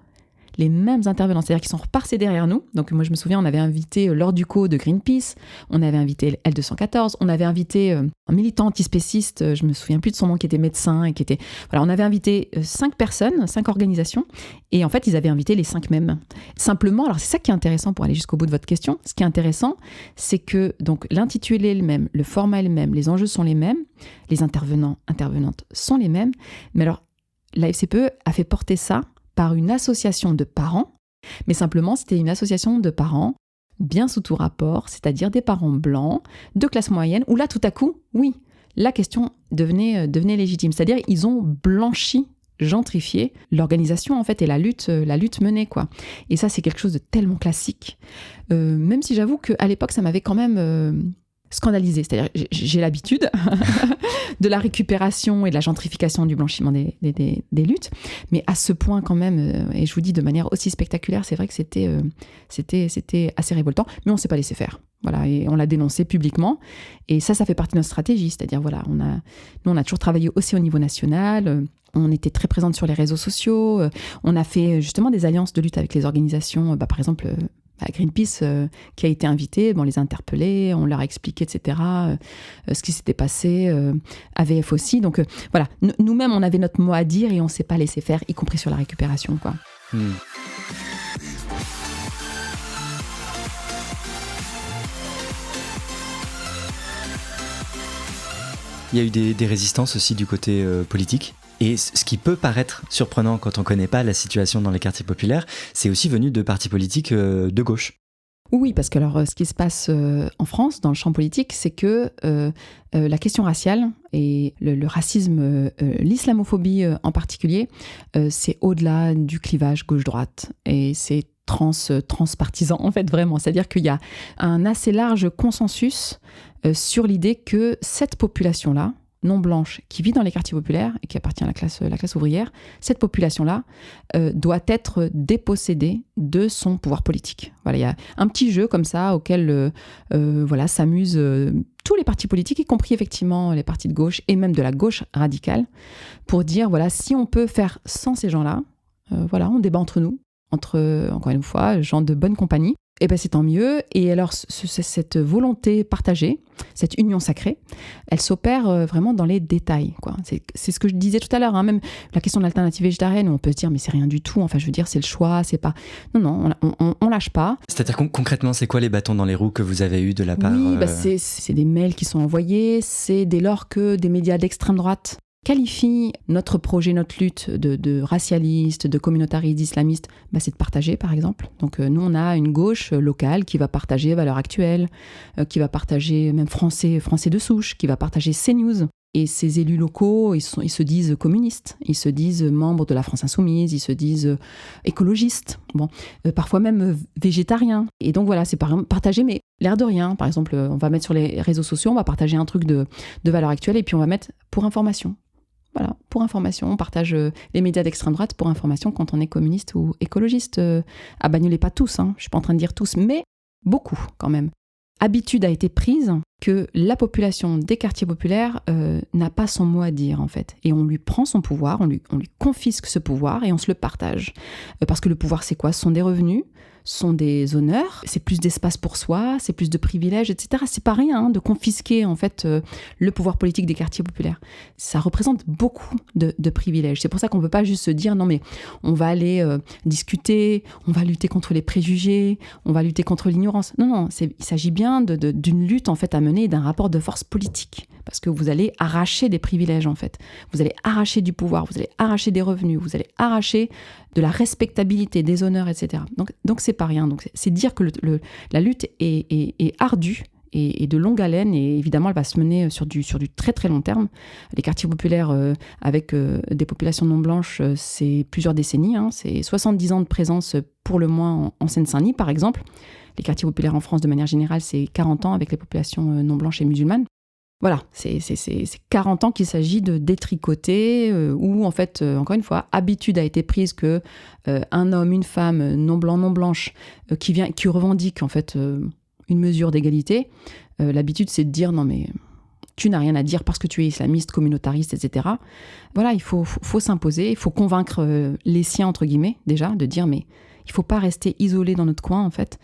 Les mêmes intervenants, c'est-à-dire qu'ils sont repassés derrière nous. Donc moi, je me souviens, on avait invité Laure Ducos de Greenpeace, on avait invité L214, on avait invité un militant antispéciste, je me souviens plus de son nom, qui était médecin et qui était... Voilà, on avait invité 5 personnes, 5 organisations, et en fait, ils avaient invité les 5 mêmes. Simplement, alors c'est ça qui est intéressant pour aller jusqu'au bout de votre question, ce qui est intéressant, c'est que donc l'intitulé est le même, le format est le même, les enjeux sont les mêmes, les intervenants, intervenantes sont les mêmes, mais alors la FCPE a fait porter ça par une association de parents, mais simplement c'était une association de parents bien sous tout rapport, c'est-à-dire des parents blancs, de classe moyenne, où là tout à coup, oui, la question devenait légitime. C'est-à-dire ils ont blanchi, gentrifié l'organisation en fait et la lutte menée, quoi. Et ça c'est quelque chose de tellement classique. Même si j'avoue qu'à l'époque ça m'avait quand même scandalisé. C'est-à-dire j'ai l'habitude de la récupération et de la gentrification du blanchiment des luttes, mais à ce point quand même, et je vous dis de manière aussi spectaculaire, c'est vrai que c'était assez révoltant, mais on ne s'est pas laissé faire. Voilà, et on l'a dénoncé publiquement, et ça fait partie de notre stratégie. C'est-à-dire, voilà, nous on a toujours travaillé aussi au niveau national, on était très présente sur les réseaux sociaux, on a fait justement des alliances de lutte avec les organisations, par exemple Greenpeace qui a été invité, on les a interpellés, on leur a expliqué, etc., ce qui s'était passé, AVF aussi. Donc voilà, nous-mêmes, on avait notre mot à dire et on ne s'est pas laissé faire, y compris sur la récupération, quoi. Il y a eu des résistances aussi du côté politique. Et ce qui peut paraître surprenant quand on ne connaît pas la situation dans les quartiers populaires, c'est aussi venu de partis politiques de gauche. Oui, parce que alors, ce qui se passe en France, dans le champ politique, c'est que la question raciale et le racisme, l'islamophobie en particulier, c'est au-delà du clivage gauche-droite. Et c'est transpartisan, en fait, vraiment. C'est-à-dire qu'il y a un assez large consensus sur l'idée que cette population-là, non blanche, qui vit dans les quartiers populaires et qui appartient à la classe ouvrière, cette population-là doit être dépossédée de son pouvoir politique. Voilà, il y a un petit jeu comme ça auquel s'amusent tous les partis politiques, y compris effectivement les partis de gauche et même de la gauche radicale, pour dire, voilà, si on peut faire sans ces gens-là, on débat entre nous, encore une fois, gens de bonne compagnie, et ben c'est tant mieux. Et alors, cette volonté partagée, cette union sacrée, elle s'opère vraiment dans les détails, quoi. C'est ce que je disais tout à l'heure, hein, même la question de l'alternative végétarienne, où on peut se dire, mais c'est rien du tout. Enfin, je veux dire, c'est le choix, c'est pas... Non, on lâche pas. C'est-à-dire concrètement, c'est quoi les bâtons dans les roues que vous avez eus de la part... Oui, c'est des mails qui sont envoyés, c'est dès lors que des médias d'extrême droite qualifie notre projet, notre lutte de racialiste, de communautariste, d'islamiste, c'est de partager, par exemple. Donc nous, on a une gauche locale qui va partager Valeurs Actuelles, qui va partager même Français de souche, qui va partager CNews. Et ces élus locaux, ils se disent communistes, ils se disent membres de la France Insoumise, ils se disent écologistes, parfois même végétariens. Et donc voilà, c'est partager, mais l'air de rien. Par exemple, on va mettre sur les réseaux sociaux, on va partager un truc de Valeurs Actuelles, et puis on va mettre pour information. Voilà, pour information, on partage les médias d'extrême droite pour information quand on est communiste ou écologiste. À Bagnolet, pas tous, je suis pas en train de dire tous, mais beaucoup quand même. Habitude a été prise que la population des quartiers populaires n'a pas son mot à dire, en fait. Et on lui prend son pouvoir, on lui confisque ce pouvoir et on se le partage. Parce que le pouvoir, c'est quoi ? Ce sont des revenus, sont des honneurs, c'est plus d'espace pour soi, c'est plus de privilèges, etc. C'est pas rien de confisquer en fait le pouvoir politique des quartiers populaires. Ça représente beaucoup de privilèges. C'est pour ça qu'on peut pas juste se dire non mais on va aller discuter, on va lutter contre les préjugés, on va lutter contre l'ignorance. Non, il s'agit bien d'une lutte en fait à mener, d'un rapport de force politique. Parce que vous allez arracher des privilèges en fait. Vous allez arracher du pouvoir, vous allez arracher des revenus, vous allez arracher de la respectabilité, des honneurs, etc. Donc c'est pas rien. Donc c'est dire que la lutte est ardue et de longue haleine, et évidemment elle va se mener sur du très très long terme. Les quartiers populaires avec des populations non blanches, c'est plusieurs décennies, c'est 70 ans de présence pour le moins en Seine-Saint-Denis par exemple. Les quartiers populaires en France de manière générale, c'est 40 ans avec les populations non blanches et musulmanes. Voilà, c'est 40 ans qu'il s'agit de détricoter, où en fait, encore une fois, habitude a été prise que un homme, une femme, non blanc, non blanche, qui revendique en fait une mesure d'égalité, l'habitude c'est de dire non mais tu n'as rien à dire parce que tu es islamiste, communautariste, etc. Voilà, il faut s'imposer, il faut convaincre les siens entre guillemets déjà, de dire mais il faut pas rester isolé dans notre coin en fait.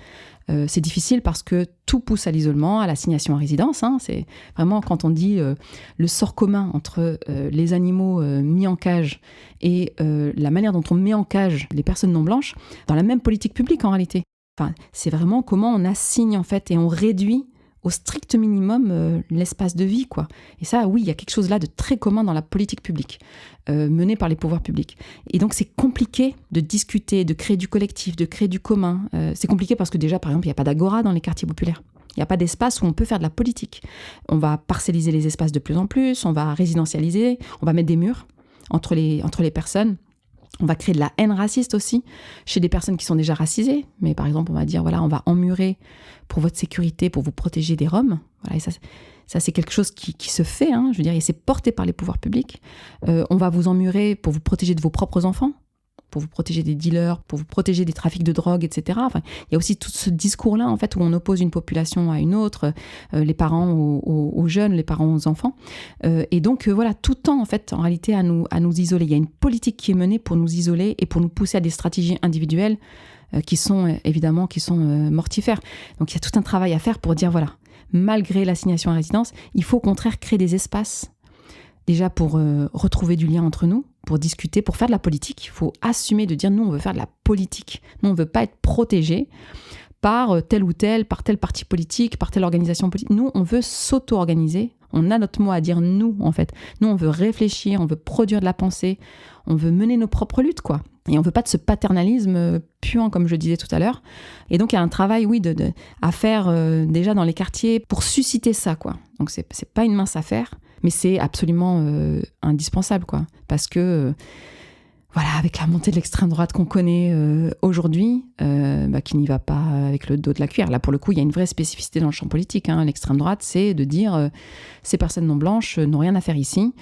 C'est difficile parce que tout pousse à l'isolement, à l'assignation à résidence. C'est vraiment quand on dit le sort commun entre les animaux mis en cage et la manière dont on met en cage les personnes non blanches dans la même politique publique en réalité. Enfin, c'est vraiment comment on assigne en fait et on réduit au strict minimum l'espace de vie, quoi. Et ça, oui, il y a quelque chose là de très commun dans la politique publique, menée par les pouvoirs publics. Et donc, c'est compliqué de discuter, de créer du collectif, de créer du commun. C'est compliqué parce que déjà, par exemple, il n'y a pas d'agora dans les quartiers populaires. Il n'y a pas d'espace où on peut faire de la politique. On va parcelliser les espaces de plus en plus, on va résidentialiser, on va mettre des murs entre les personnes. On va créer de la haine raciste aussi, chez des personnes qui sont déjà racisées. Mais par exemple, on va dire, voilà, on va emmurer pour votre sécurité, pour vous protéger des Roms. Voilà, et ça c'est quelque chose qui se fait, je veux dire, et c'est porté par les pouvoirs publics. On va vous emmurer pour vous protéger de vos propres enfants, pour vous protéger des dealers, pour vous protéger des trafics de drogue, etc. Enfin, il y a aussi tout ce discours-là, en fait, où on oppose une population à une autre, les parents aux jeunes, les parents aux enfants. Et donc, voilà, tout tend, en fait, en réalité, à nous isoler. Il y a une politique qui est menée pour nous isoler et pour nous pousser à des stratégies individuelles qui sont mortifères. Donc, il y a tout un travail à faire pour dire, voilà, malgré l'assignation à résidence, il faut au contraire créer des espaces déjà pour retrouver du lien entre nous, pour discuter, pour faire de la politique. Il faut assumer de dire, nous, on veut faire de la politique. Nous, on ne veut pas être protégés par tel ou tel, par tel parti politique, par telle organisation politique. Nous, on veut s'auto-organiser. On a notre mot à dire, nous, en fait. Nous, on veut réfléchir, on veut produire de la pensée, on veut mener nos propres luttes, quoi. Et on ne veut pas de ce paternalisme puant, comme je le disais tout à l'heure. Et donc, il y a un travail, oui, à faire déjà dans les quartiers pour susciter ça, quoi. Donc, c'est pas une mince affaire. Mais c'est absolument indispensable, quoi. Parce que, voilà, avec la montée de l'extrême droite qu'on connaît aujourd'hui, qui n'y va pas avec le dos de la cuillère. Là, pour le coup, il y a une vraie spécificité dans le champ politique. L'extrême droite, c'est de dire ces personnes non blanches n'ont rien à faire ici.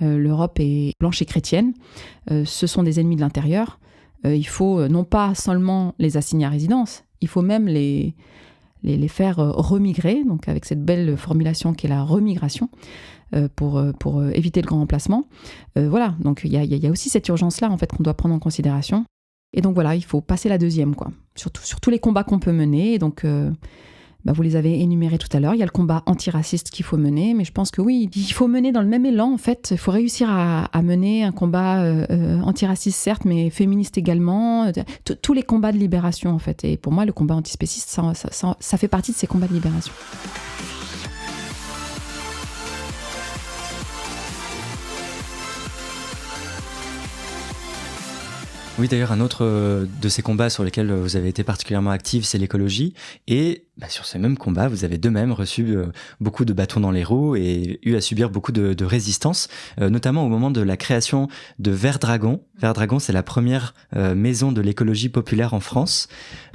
L'Europe est blanche et chrétienne. Ce sont des ennemis de l'intérieur. Il faut non pas seulement les assigner à résidence, il faut même les faire remigrer, donc avec cette belle formulation qui est la remigration, pour éviter le grand remplacement. Voilà, donc il y a aussi cette urgence-là, en fait, qu'on doit prendre en considération. Et donc voilà, il faut passer la deuxième, quoi. Sur tous les combats qu'on peut mener. Et donc, vous les avez énumérés tout à l'heure. Il y a le combat antiraciste qu'il faut mener, mais je pense que oui, il faut mener dans le même élan, en fait. Il faut réussir à mener un combat antiraciste, certes, mais féministe également. Tous les combats de libération, en fait. Et pour moi, le combat antispéciste, ça fait partie de ces combats de libération. Oui, d'ailleurs, un autre de ces combats sur lesquels vous avez été particulièrement active, c'est l'écologie. Et sur ces mêmes combats, vous avez de même reçu beaucoup de bâtons dans les roues et eu à subir beaucoup de résistance, notamment au moment de la création de Vert Dragon. Vert Dragon, c'est la première maison de l'écologie populaire en France.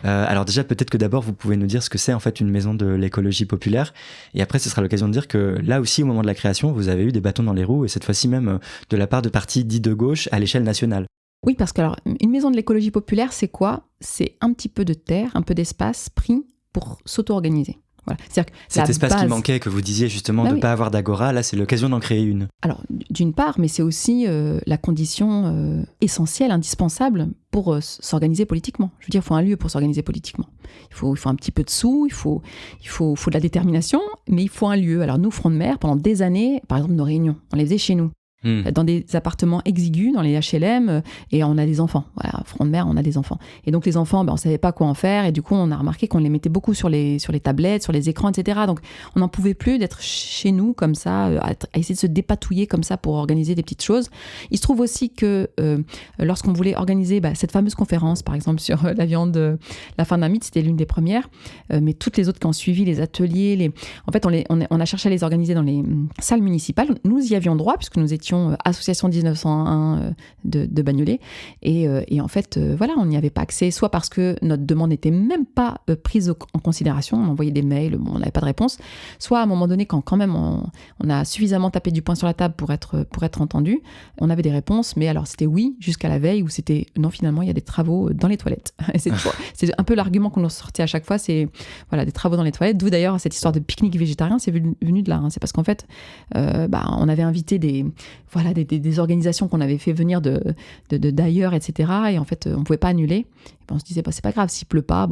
Alors déjà, peut-être que d'abord, vous pouvez nous dire ce que c'est en fait une maison de l'écologie populaire. Et après, ce sera l'occasion de dire que là aussi, au moment de la création, vous avez eu des bâtons dans les roues, et cette fois-ci même de la part de partis dits de gauche à l'échelle nationale. Oui, parce que alors, une maison de l'écologie populaire, c'est quoi ? C'est un petit peu de terre, un peu d'espace pris pour s'auto-organiser. Voilà. C'est-à-dire que cet espace qui manquait, que vous disiez justement de ne pas avoir d'agora, là c'est l'occasion d'en créer une. Alors d'une part, mais c'est aussi la condition essentielle, indispensable pour s'organiser politiquement. Je veux dire, il faut un lieu pour s'organiser politiquement. Il faut un petit peu de sous, il faut de la détermination, mais il faut un lieu. Alors nous, Front de Mer, pendant des années, par exemple nos réunions, on les faisait chez nous. Dans des appartements exigus, dans les HLM, et on a des enfants. Voilà, Front de Mer, on a des enfants. Et donc les enfants, on savait pas quoi en faire, et du coup on a remarqué qu'on les mettait beaucoup sur les tablettes, sur les écrans, etc. Donc on n'en pouvait plus d'être chez nous comme ça, à essayer de se dépatouiller comme ça pour organiser des petites choses. Il se trouve aussi que lorsqu'on voulait organiser cette fameuse conférence, par exemple sur la viande, la fin d'un mythe, c'était l'une des premières, mais toutes les autres qui ont suivi, les ateliers, en fait on a cherché à les organiser dans les salles municipales. Nous y avions droit, puisque nous étions association 1901 de Bagnolet, et en fait voilà, on n'y avait pas accès, soit parce que notre demande n'était même pas prise en considération, on envoyait des mails, on n'avait pas de réponse, soit à un moment donné, quand même on a suffisamment tapé du poing sur la table pour être entendu, on avait des réponses, mais alors c'était oui jusqu'à la veille, où c'était non, finalement il y a des travaux dans les toilettes. C'est un peu l'argument qu'on nous sortait à chaque fois, c'est voilà, des travaux dans les toilettes, d'où d'ailleurs cette histoire de pique-nique végétarien, c'est venu de là, c'est parce qu'en fait on avait invité des organisations qu'on avait fait venir d'ailleurs, etc. Et en fait, on pouvait pas annuler. Et on se disait, c'est pas grave, s'il pleut pas,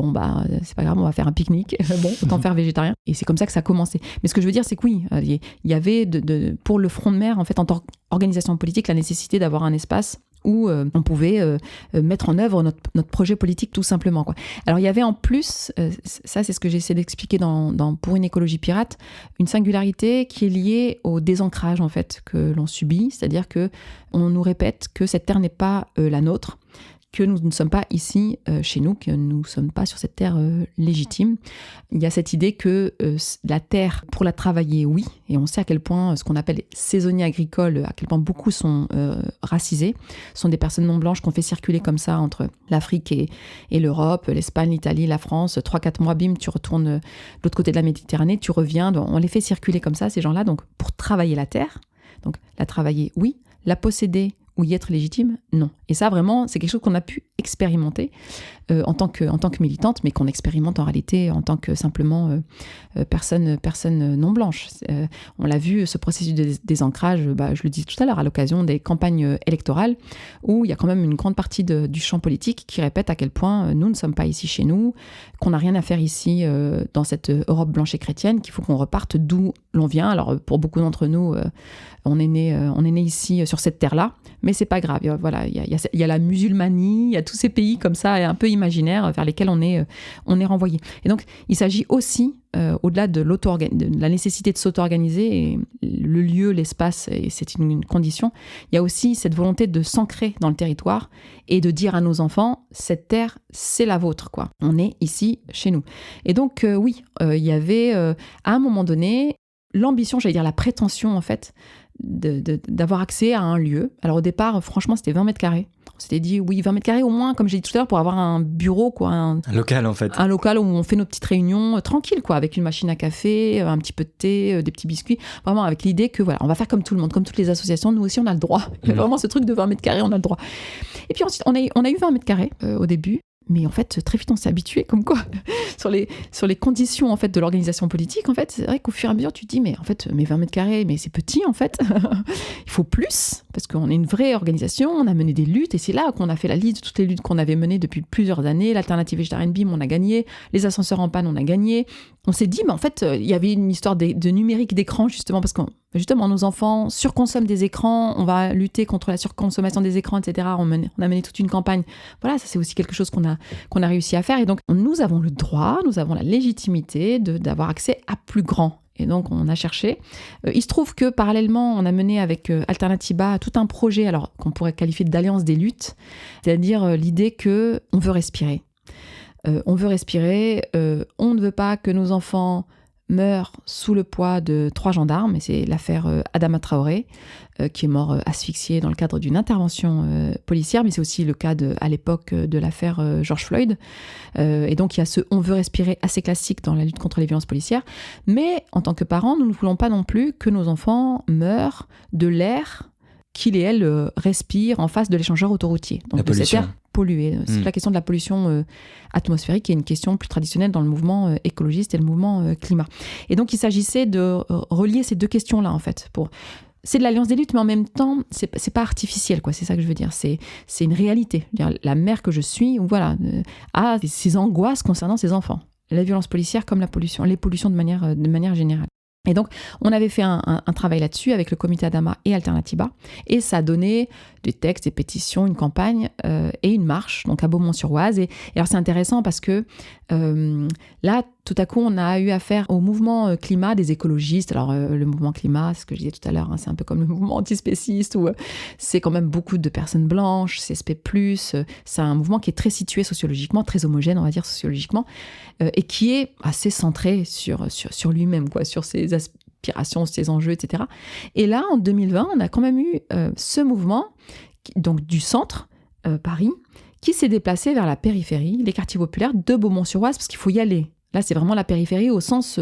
c'est pas grave, on va faire un pique-nique. Autant faire végétarien. Et c'est comme ça que ça a commencé. Mais ce que je veux dire, c'est que oui, il y avait pour le Front de Mer, en fait, en tant qu'organisation politique, la nécessité d'avoir un espace où on pouvait mettre en œuvre notre projet politique tout simplement, quoi. Alors il y avait en plus, ça c'est ce que j'essaie d'expliquer dans Pour une écologie pirate, une singularité qui est liée au désancrage en fait que l'on subit, c'est-à-dire que on nous répète que cette terre n'est pas la nôtre, que nous ne sommes pas ici chez nous, que nous ne sommes pas sur cette terre légitime. Il y a cette idée que la terre, pour la travailler, oui, et on sait à quel point ce qu'on appelle les saisonniers agricoles, à quel point beaucoup sont racisés, sont des personnes non blanches qu'on fait circuler comme ça entre l'Afrique et l'Europe, l'Espagne, l'Italie, la France, 3-4 mois, bim, tu retournes de l'autre côté de la Méditerranée, tu reviens, on les fait circuler comme ça, ces gens-là, donc pour travailler la terre, donc la travailler, oui, la posséder, ou y être légitime, non. Et ça, vraiment, c'est quelque chose qu'on a pu expérimenter en tant que militante, mais qu'on expérimente en réalité en tant que simplement personne non blanche. On l'a vu, ce processus de désancrage, je le disais tout à l'heure, à l'occasion des campagnes électorales, où il y a quand même une grande partie du champ politique qui répète à quel point nous ne sommes pas ici chez nous, qu'on n'a rien à faire ici dans cette Europe blanche et chrétienne, qu'il faut qu'on reparte d'où l'on vient. Alors, pour beaucoup d'entre nous, on est né ici sur cette terre-là, mais c'est pas grave. Voilà, il y a la musulmanie, il y a tous ces pays comme ça, un peu imaginaires, vers lesquels on est renvoyé. Et donc, il s'agit aussi, au-delà de la nécessité de s'auto-organiser, et le lieu, l'espace, et c'est une condition, il y a aussi cette volonté de s'ancrer dans le territoire et de dire à nos enfants, cette terre, c'est la vôtre, quoi. On est ici, chez nous. Et donc, oui, il y avait, à un moment donné, l'ambition, j'allais dire la prétention, en fait, d'avoir accès à un lieu. Alors au départ, franchement, c'était 20 mètres carrés. On s'était dit, oui, 20 mètres carrés au moins, comme j'ai dit tout à l'heure, pour avoir un bureau, quoi. Un local, en fait. Un local où on fait nos petites réunions tranquilles, quoi, avec une machine à café, un petit peu de thé, des petits biscuits. Vraiment avec l'idée que, voilà, on va faire comme tout le monde, comme toutes les associations. Nous aussi, on a le droit. Il y a vraiment ce truc de 20 mètres carrés, on a le droit. Et puis ensuite, on a eu 20 mètres carrés au début. Mais en fait, très vite, on s'est habitué, comme quoi, sur les conditions en fait de l'organisation politique. En fait, c'est vrai qu'au fur et à mesure, tu te dis, mais en fait, mes 20 mètres carrés, mais c'est petit, en fait. Il faut plus, parce qu'on est une vraie organisation, on a mené des luttes, et c'est là qu'on a fait la liste de toutes les luttes qu'on avait menées depuis plusieurs années. L'alternative végétarienne BIM, on a gagné. Les ascenseurs en panne, on a gagné. On s'est dit, mais en fait, il y avait une histoire de numérique d'écran, justement, parce que justement, nos enfants surconsomment des écrans, on va lutter contre la surconsommation des écrans, etc. On a mené toute une campagne. Voilà, ça c'est aussi quelque chose qu'on a réussi à faire. Et donc, nous avons le droit, nous avons la légitimité d'avoir accès à plus grand. Et donc, on a cherché. Il se trouve que, parallèlement, on a mené avec Alternatiba tout un projet, alors qu'on pourrait qualifier d'alliance des luttes, c'est-à-dire l'idée qu'on veut respirer. On veut respirer, on ne veut pas que nos enfants meurent sous le poids de 3 gendarmes, et c'est l'affaire Adama Traoré, qui est mort asphyxié dans le cadre d'une intervention policière, mais c'est aussi le cas à l'époque de l'affaire George Floyd. Et donc il y a ce « on veut respirer » assez classique dans la lutte contre les violences policières, mais en tant que parents, nous ne voulons pas non plus que nos enfants meurent de l'air qu'ils et elles respirent en face de l'échangeur autoroutier. Donc la pollution. Cet air pollué. C'est la question de la pollution atmosphérique, qui est une question plus traditionnelle dans le mouvement écologiste et le mouvement climat. Et donc il s'agissait de relier ces deux questions-là, en fait. C'est de l'alliance des luttes, mais en même temps, c'est pas artificiel, quoi. C'est ça que je veux dire. C'est une réalité. Je veux dire, la mère que je suis, voilà, a ses angoisses concernant ses enfants. La violence policière comme la pollution, les pollutions de manière générale. Et donc, on avait fait un travail là-dessus avec le comité Adama et Alternatiba, et ça a donné des textes, des pétitions, une campagne et une marche, donc à Beaumont-sur-Oise. Et alors, c'est intéressant parce que là, tout à coup, on a eu affaire au mouvement climat des écologistes. Alors, le mouvement climat, c'est ce que je disais tout à l'heure, hein, c'est un peu comme le mouvement antispéciste, où c'est quand même beaucoup de personnes blanches, CSP+, c'est un mouvement qui est très situé sociologiquement, très homogène, on va dire, sociologiquement, et qui est assez centré sur lui-même, quoi, sur ses aspirations, ses enjeux, etc. Et là, en 2020, on a quand même eu ce mouvement, donc du centre, Paris, qui s'est déplacé vers la périphérie, les quartiers populaires de Beaumont-sur-Oise, parce qu'il faut y aller. Là, c'est vraiment la périphérie au sens...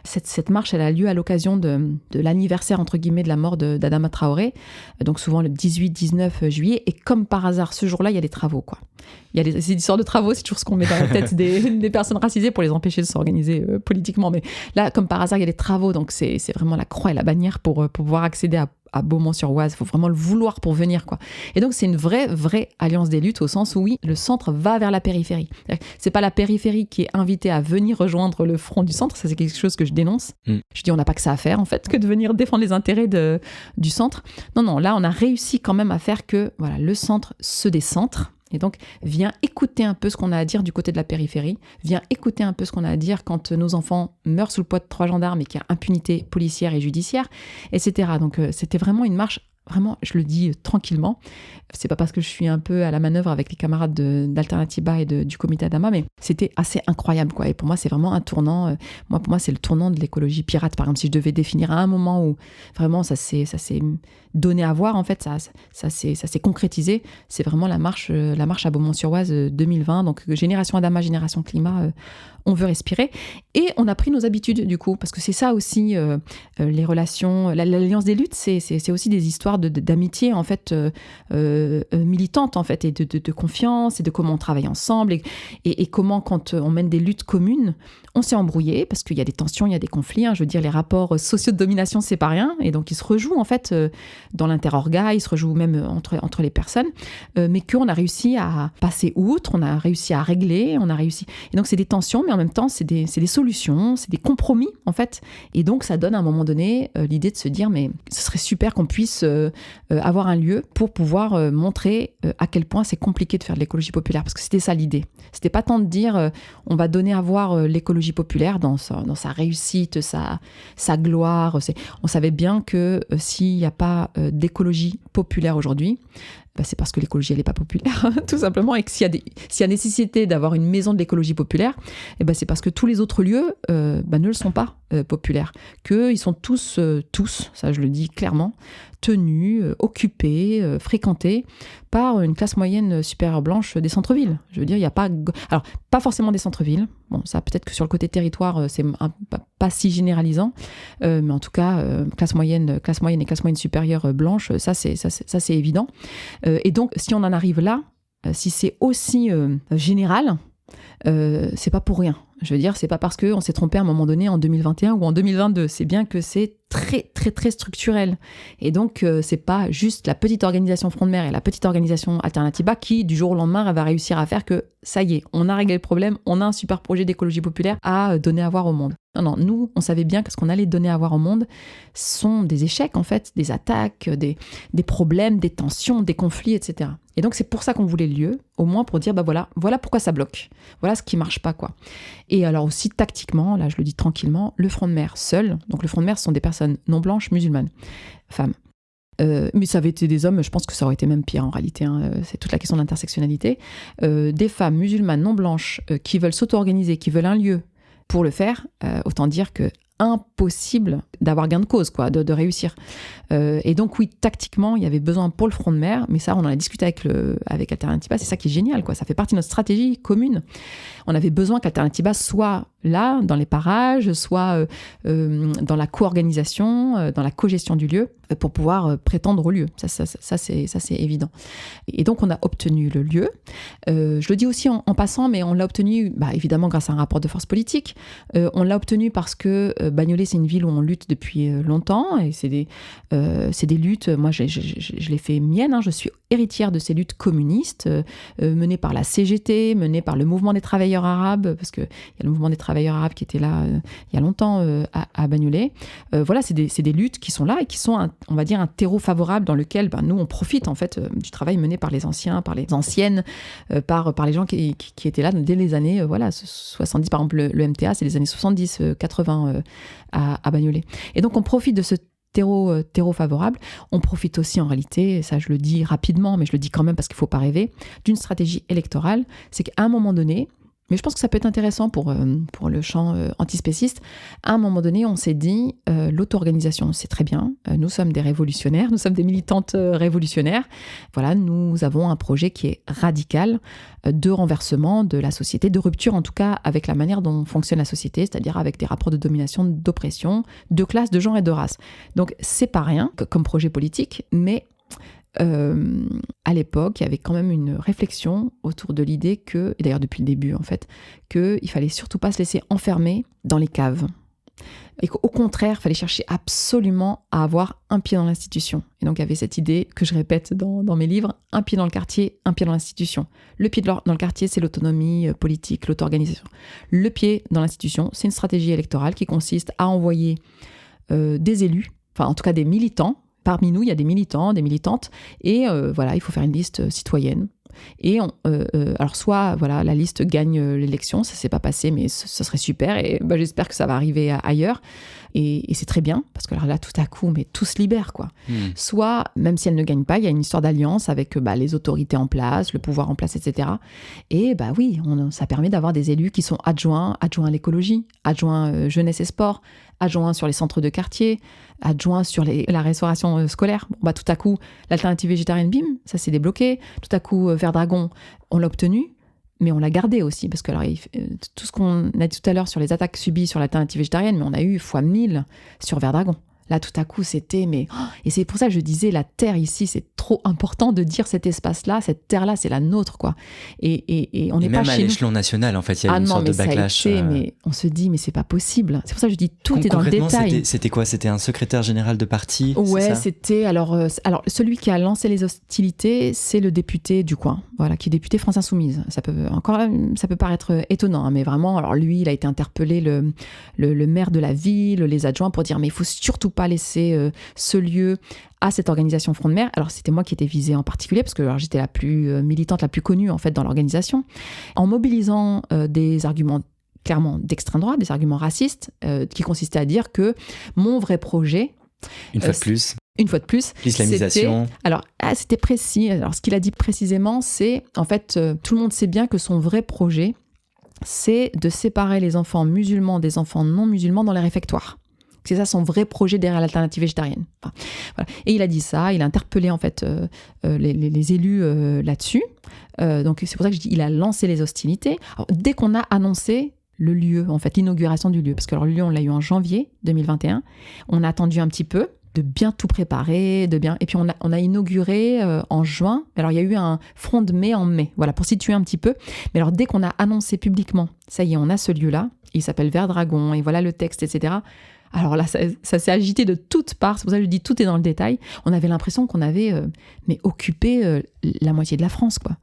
cette marche, elle a lieu à l'occasion de l'anniversaire, entre guillemets, de la mort d'Adama Traoré, donc souvent le 18-19 juillet, et comme par hasard, ce jour-là, il y a des travaux, quoi. Il y a ces histoires de travaux, c'est toujours ce qu'on met dans la tête des personnes racisées pour les empêcher de s'organiser politiquement, mais là, comme par hasard, il y a des travaux, donc c'est vraiment la croix et la bannière pour pouvoir accéder à à Beaumont-sur-Oise. Il faut vraiment le vouloir pour venir, quoi. Et donc, c'est une vraie alliance des luttes au sens où, oui, le centre va vers la périphérie. C'est pas la périphérie qui est invitée à venir rejoindre le front du centre. Ça, c'est quelque chose que je dénonce. Je dis, on n'a pas que ça à faire, en fait, que de venir défendre les intérêts du centre. Non, là, on a réussi quand même à faire que, voilà, le centre se décentre. Et donc, viens écouter un peu ce qu'on a à dire du côté de la périphérie, viens écouter un peu ce qu'on a à dire quand nos enfants meurent sous le poids de 3 gendarmes et qu'il y a impunité policière et judiciaire, etc. Donc, c'était vraiment une marche, vraiment, je le dis tranquillement. C'est pas parce que je suis un peu à la manœuvre avec les camarades d'Alternativa et du comité Adama, mais c'était assez incroyable, quoi. Et pour moi, c'est vraiment un tournant. Pour moi, c'est le tournant de l'écologie pirate. Par exemple, si je devais définir à un moment où vraiment ça s'est donné à voir, en fait, ça s'est concrétisé, c'est vraiment la marche à Beaumont-sur-Oise 2020. Donc, Génération Adama, Génération Climat, on veut respirer. Et on a pris nos habitudes, du coup, parce que c'est ça aussi, les relations, l'alliance des luttes, c'est aussi des histoires d'amitié, en fait, militante, en fait, et de confiance, et de comment on travaille ensemble, et comment, quand on mène des luttes communes, on s'est embrouillé, parce qu'il y a des tensions, il y a des conflits, hein. Je veux dire, les rapports sociaux de domination, c'est pas rien, et donc ils se rejouent, en fait, dans l'interorga, ils se rejouent même entre les personnes, mais qu'on a réussi à passer outre, on a réussi à régler, on a réussi... Et donc, c'est des tensions, mais en même temps, c'est des solutions, c'est des compromis, en fait, et donc, ça donne, à un moment donné, l'idée de se dire, mais ce serait super qu'on puisse avoir un lieu pour pouvoir montrer à quel point c'est compliqué de faire de l'écologie populaire, parce que c'était ça l'idée. C'était pas tant de dire on va donner à voir l'écologie populaire dans sa réussite, sa gloire. On savait bien que s'il n'y a pas d'écologie populaire aujourd'hui, c'est parce que l'écologie, elle n'est pas populaire, tout simplement, et que s'il y a nécessité d'avoir une maison de l'écologie populaire, c'est parce que tous les autres lieux ne le sont pas populaires, qu'ils sont tous, ça je le dis clairement, tenus, occupés, fréquentés par une classe moyenne supérieure blanche des centres-villes. Je veux dire, il n'y a pas... Alors, pas forcément des centres-villes. Bon, ça, peut-être que sur le côté territoire, c'est pas si généralisant. Mais en tout cas, classe moyenne et classe moyenne supérieure blanche, ça, c'est évident. Et donc, si on en arrive là, si c'est aussi général, c'est pas pour rien. Je veux dire, c'est pas parce qu'on s'est trompé à un moment donné en 2021 ou en 2022. C'est bien que c'est très structurel. Et donc, c'est pas juste la petite organisation Front de Mer et la petite organisation Alternativa qui, du jour au lendemain, va réussir à faire que, ça y est, on a réglé le problème, on a un super projet d'écologie populaire à donner à voir au monde. Non, nous, on savait bien que ce qu'on allait donner à voir au monde sont des échecs, en fait, des attaques, des problèmes, des tensions, des conflits, etc. Et donc, c'est pour ça qu'on voulait le lieu, au moins pour dire, voilà pourquoi ça bloque. Voilà ce qui marche pas, quoi. Et alors aussi, tactiquement, là, je le dis tranquillement, le Front de Mer seul, donc le Front de Mer, ce sont des personnes non blanches, musulmanes, femmes. Mais ça avait été des hommes, je pense que ça aurait été même pire en réalité, hein. C'est toute la question de l'intersectionnalité. Des femmes musulmanes non blanches qui veulent s'auto-organiser, qui veulent un lieu pour le faire, autant dire que impossible d'avoir gain de cause, quoi, de réussir. Et donc oui, tactiquement, il y avait besoin pour le Front de Mer, mais ça, on en a discuté avec Alternativa, c'est ça qui est génial, quoi. Ça fait partie de notre stratégie commune. On avait besoin qu'Alternativa soit là, dans les parages, soit dans la co-organisation, dans la co-gestion du lieu, pour pouvoir prétendre au lieu. Ça c'est évident. Et donc, on a obtenu le lieu. Je le dis aussi en passant, mais on l'a obtenu, évidemment, grâce à un rapport de force politique. On l'a obtenu parce que Bagnolet, c'est une ville où on lutte depuis longtemps, et c'est des luttes, moi je l'ai fait mienne, hein, je suis héritière de ces luttes communistes menées par la CGT, menées par le mouvement des travailleurs arabes, parce qu'il y a le mouvement des travailleurs arabes qui était là il y a longtemps à Bagnolet. Voilà, c'est des luttes qui sont là et qui sont, on va dire, un terreau favorable dans lequel nous, on profite en fait du travail mené par les anciens, par les anciennes, par les gens qui étaient là dès les années 70. Par exemple, le MTA, c'est les années 70, 80 à Bagnolet. Et donc, on profite de ce terreau favorable. On profite aussi en réalité, ça je le dis rapidement, mais je le dis quand même parce qu'il ne faut pas rêver, d'une stratégie électorale. C'est qu'à un moment donné, mais je pense que ça peut être intéressant pour le champ antispéciste, à un moment donné, on s'est dit, l'auto-organisation, c'est très bien, nous sommes des révolutionnaires, nous sommes des militantes révolutionnaires. Voilà, nous avons un projet qui est radical de renversement de la société, de rupture en tout cas avec la manière dont fonctionne la société, c'est-à-dire avec des rapports de domination, d'oppression, de classe, de genre et de race. Donc c'est pas rien comme projet politique, mais à l'époque, il y avait quand même une réflexion autour de l'idée que, et d'ailleurs depuis le début en fait, qu'il fallait surtout pas se laisser enfermer dans les caves. Et qu'au contraire, il fallait chercher absolument à avoir un pied dans l'institution. Et donc, il y avait cette idée que je répète dans mes livres, un pied dans le quartier, un pied dans l'institution. Le pied dans le quartier, c'est l'autonomie politique, l'auto-organisation. Le pied dans l'institution, c'est une stratégie électorale qui consiste à envoyer des élus, enfin en tout cas des militants. Parmi nous, il y a des militants, des militantes, et voilà, il faut faire une liste citoyenne. Et alors soit voilà, la liste gagne l'élection, ça s'est pas passé, mais ça serait super, et j'espère que ça va arriver ailleurs, et c'est très bien, parce que alors là, tout à coup, mais tout se libère, quoi. Soit, même si elle ne gagne pas, il y a une histoire d'alliance avec les autorités en place, le pouvoir en place, etc. Et oui, ça permet d'avoir des élus qui sont adjoints à l'écologie, adjoints jeunesse et sport, adjoints sur les centres de quartier, adjoints sur la restauration scolaire. Tout à coup, l'alternative végétarienne, bim, ça s'est débloqué. Tout à coup, Verdragon, on l'a obtenu, mais on l'a gardé aussi. Parce que alors, tout ce qu'on a dit tout à l'heure sur les attaques subies sur l'alternative végétarienne, mais on a eu fois 1000 sur Verdragon. Là, tout à coup, c'était... Et c'est pour ça que je disais, la terre ici, c'est trop important de dire cet espace-là, cette terre-là, c'est la nôtre, quoi. Et on n'est pas chez nous. Même à l'échelon national, en fait, il y a une sorte de backlash. Ça a été, mais on se dit, mais c'est pas possible. C'est pour ça que je dis, tout est dans le détail. C'était quoi? C'était un secrétaire général de parti? Ouais, c'était... Alors, celui qui a lancé les hostilités, c'est le député du coin, voilà, qui est député France Insoumise. Ça peut paraître étonnant, hein, mais vraiment, alors lui, il a été interpellé, le maire de la ville, les adjoints, pour dire, mais il faut surtout pas laisser ce lieu à cette organisation Front de Mer. Alors, c'était moi qui étais visée en particulier, parce que alors, j'étais la plus militante, la plus connue, en fait, dans l'organisation, en mobilisant des arguments clairement d'extrême droite, des arguments racistes, qui consistaient à dire que mon vrai projet... Une fois de plus, l'islamisation. C'était précis. Alors, ce qu'il a dit précisément, c'est, en fait, tout le monde sait bien que son vrai projet, c'est de séparer les enfants musulmans des enfants non musulmans dans les réfectoires. C'est ça son vrai projet derrière l'alternative végétarienne. Enfin, voilà. Et il a dit ça, il a interpellé en fait les élus là-dessus. Donc c'est pour ça que je dis il a lancé les hostilités. Alors, dès qu'on a annoncé le lieu, en fait, l'inauguration du lieu, parce que alors, le lieu on l'a eu en janvier 2021, on a attendu un petit peu de bien tout préparer, et puis on a inauguré en juin. Alors il y a eu un front de mai en mai, voilà, pour situer un petit peu. Mais alors dès qu'on a annoncé publiquement, ça y est, on a ce lieu-là, il s'appelle Verdragon, et voilà le texte, etc. Alors là, ça s'est agité de toutes parts. C'est pour ça que je dis tout est dans le détail. On avait l'impression qu'on avait occupé la moitié de la France, quoi.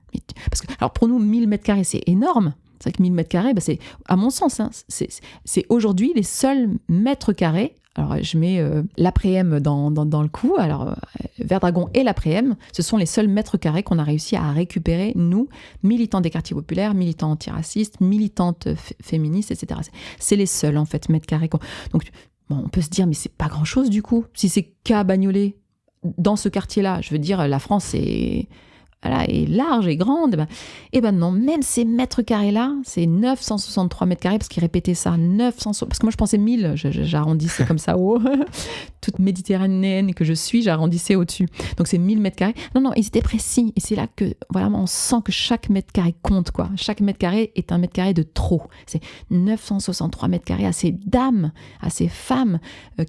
Parce que, alors pour nous, 1000 mètres carrés, c'est énorme. C'est vrai que 1000 mètres carrés, c'est, à mon sens, hein, c'est aujourd'hui les seuls mètres carrés. Alors, je mets l'après-m dans le coup. Alors, Verdragon et l'après-m, ce sont les seuls mètres carrés qu'on a réussi à récupérer, nous, militants des quartiers populaires, militants antiracistes, militantes féministes, etc. C'est les seuls, en fait, mètres carrés. Donc, on peut se dire, mais c'est pas grand-chose, du coup. Si c'est qu'à Bagnolet, dans ce quartier-là, je veux dire, la France est large et grande, non, même ces mètres carrés-là, c'est 963 mètres carrés, parce qu'ils répétaient ça, 900, parce que moi je pensais 1000, j'arrondissais comme ça haut, toute méditerranéenne que je suis, j'arrondissais au-dessus, donc c'est 1000 mètres carrés. Non, ils étaient précis, et c'est là que vraiment on sent que chaque mètre carré compte, quoi. Chaque mètre carré est un mètre carré de trop. C'est 963 mètres carrés à ces dames, à ces femmes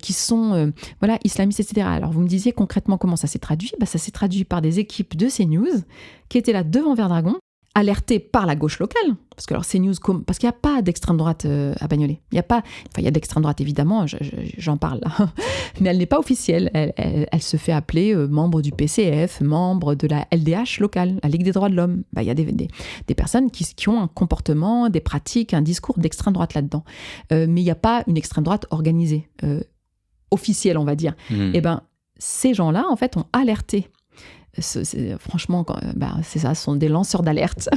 qui sont islamistes, etc. Alors vous me disiez concrètement comment ça s'est traduit. Ça s'est traduit par des équipes de CNews qui étaient là devant Verdragon, alertés par la gauche locale, parce que alors CNews, parce qu'il n'y a pas d'extrême droite à Bagnolet. Il y a d'extrême droite évidemment, j'en parle là, mais elle n'est pas officielle. Elle se fait appeler membre du PCF, membre de la LDH locale, la Ligue des droits de l'homme. Il y a des personnes qui ont un comportement, des pratiques, un discours d'extrême droite là-dedans. Mais il n'y a pas une extrême droite organisée, officielle, on va dire. Ces gens-là, en fait, ont alerté. Franchement, c'est ça, ce sont des lanceurs d'alerte.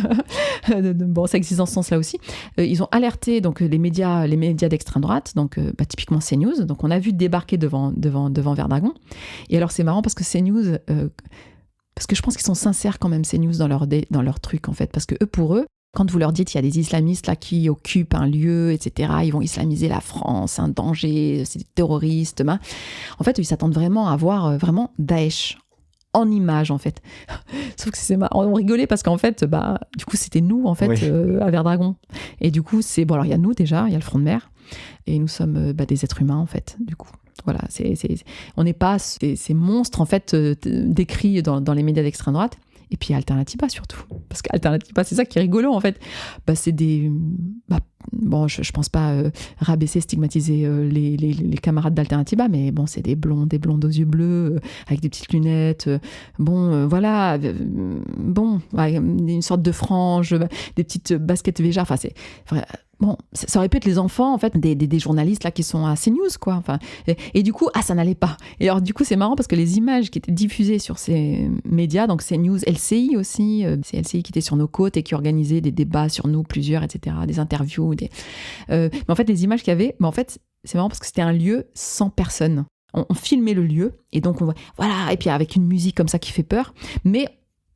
Ça existe dans ce sens-là aussi. Ils ont alerté donc les médias d'extrême droite, donc typiquement CNews. Donc on a vu débarquer devant Verdragon. Et alors c'est marrant parce que CNews, parce que je pense qu'ils sont sincères quand même CNews dans leur truc en fait, parce que pour eux, quand vous leur dites qu'il y a des islamistes là qui occupent un lieu, etc., ils vont islamiser la France, un danger, c'est des terroristes. En fait, ils s'attendent vraiment à voir vraiment Daesh en image en fait. Sauf que c'est marrant, on rigolait parce qu'en fait du coup c'était nous en fait, oui. À Verdragon, et du coup c'est alors il y a nous déjà, il y a le Front de Mer, et nous sommes des êtres humains en fait, du coup voilà, on n'est pas ces monstres en fait décrits dans les médias d'extrême droite. Et puis Alternativa surtout, parce qu'Alternativa, c'est ça qui est rigolo en fait. C'est des bon, je pense pas rabaisser, stigmatiser les camarades d'Alternativa, mais bon, c'est des blondes aux yeux bleus, avec des petites lunettes, voilà, bon, ouais, une sorte de frange, des petites baskets Véja, enfin, c'est... Bon, ça aurait pu être les enfants, en fait, des journalistes là qui sont à CNews, quoi. Enfin, et du coup, ça n'allait pas. Et alors, du coup, c'est marrant parce que les images qui étaient diffusées sur ces médias, donc CNews, LCI aussi, c'est LCI qui était sur nos côtes et qui organisait des débats sur nous, plusieurs, etc., des interviews. Mais en fait, les images qu'il y avait, en fait, c'est marrant parce que c'était un lieu sans personne. On filmait le lieu et donc voilà, et puis avec une musique comme ça qui fait peur, mais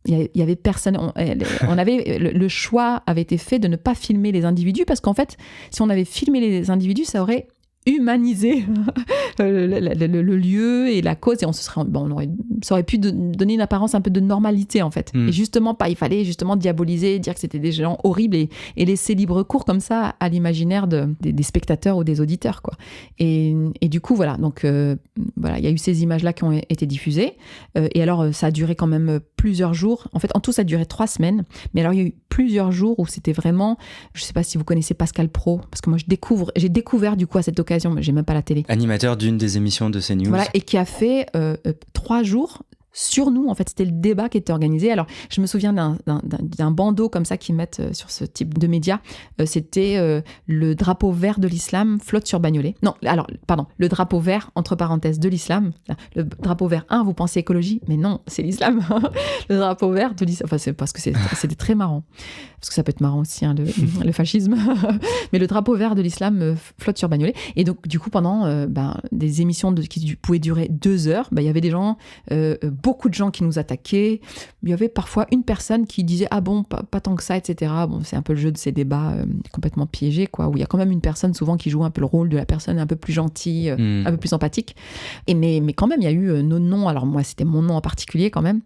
il y avait personne. On avait le choix avait été fait de ne pas filmer les individus parce qu'en fait, si on avait filmé les individus, ça aurait humanisé le lieu et la cause et ça aurait pu donner une apparence un peu de normalité en fait. Et justement pas, il fallait justement diaboliser, dire que c'était des gens horribles et laisser libre cours comme ça à l'imaginaire des spectateurs ou des auditeurs, quoi. Et du coup voilà, donc voilà, il y a eu ces images là qui ont été diffusées et alors ça a duré quand même plusieurs jours. En fait, en tout ça a duré 3 semaines, mais alors il y a eu plusieurs jours où c'était vraiment, je sais pas si vous connaissez Pascal Praud, parce que moi j'ai découvert du coup à cette occasion, mais j'ai même pas la télé. Animateur d'une des émissions de CNews. Voilà, et qui a fait 3 jours sur nous. En fait, c'était le débat qui était organisé. Alors, je me souviens d'un bandeau comme ça qu'ils mettent sur ce type de médias. C'était le drapeau vert de l'islam flotte sur Bagnolet. Non, alors, pardon, le drapeau vert, entre parenthèses, de l'islam. Le drapeau vert, vous pensez écologie, mais non, c'est l'islam. Le drapeau vert de l'islam. Enfin, c'est parce que c'était très marrant. Parce que ça peut être marrant aussi, hein, le fascisme. Mais le drapeau vert de l'islam flotte sur Bagnolet. Et donc, du coup, pendant des émissions qui pouvaient durer 2 heures, il y avait des gens... beaucoup de gens qui nous attaquaient. Il y avait parfois une personne qui disait « Ah bon, pas tant que ça, etc. » Bon, c'est un peu le jeu de ces débats complètement piégés, quoi, où il y a quand même une personne souvent qui joue un peu le rôle de la personne un peu plus gentille, un peu plus empathique. Mais quand même, il y a eu nos noms. Alors moi, c'était mon nom en particulier quand même,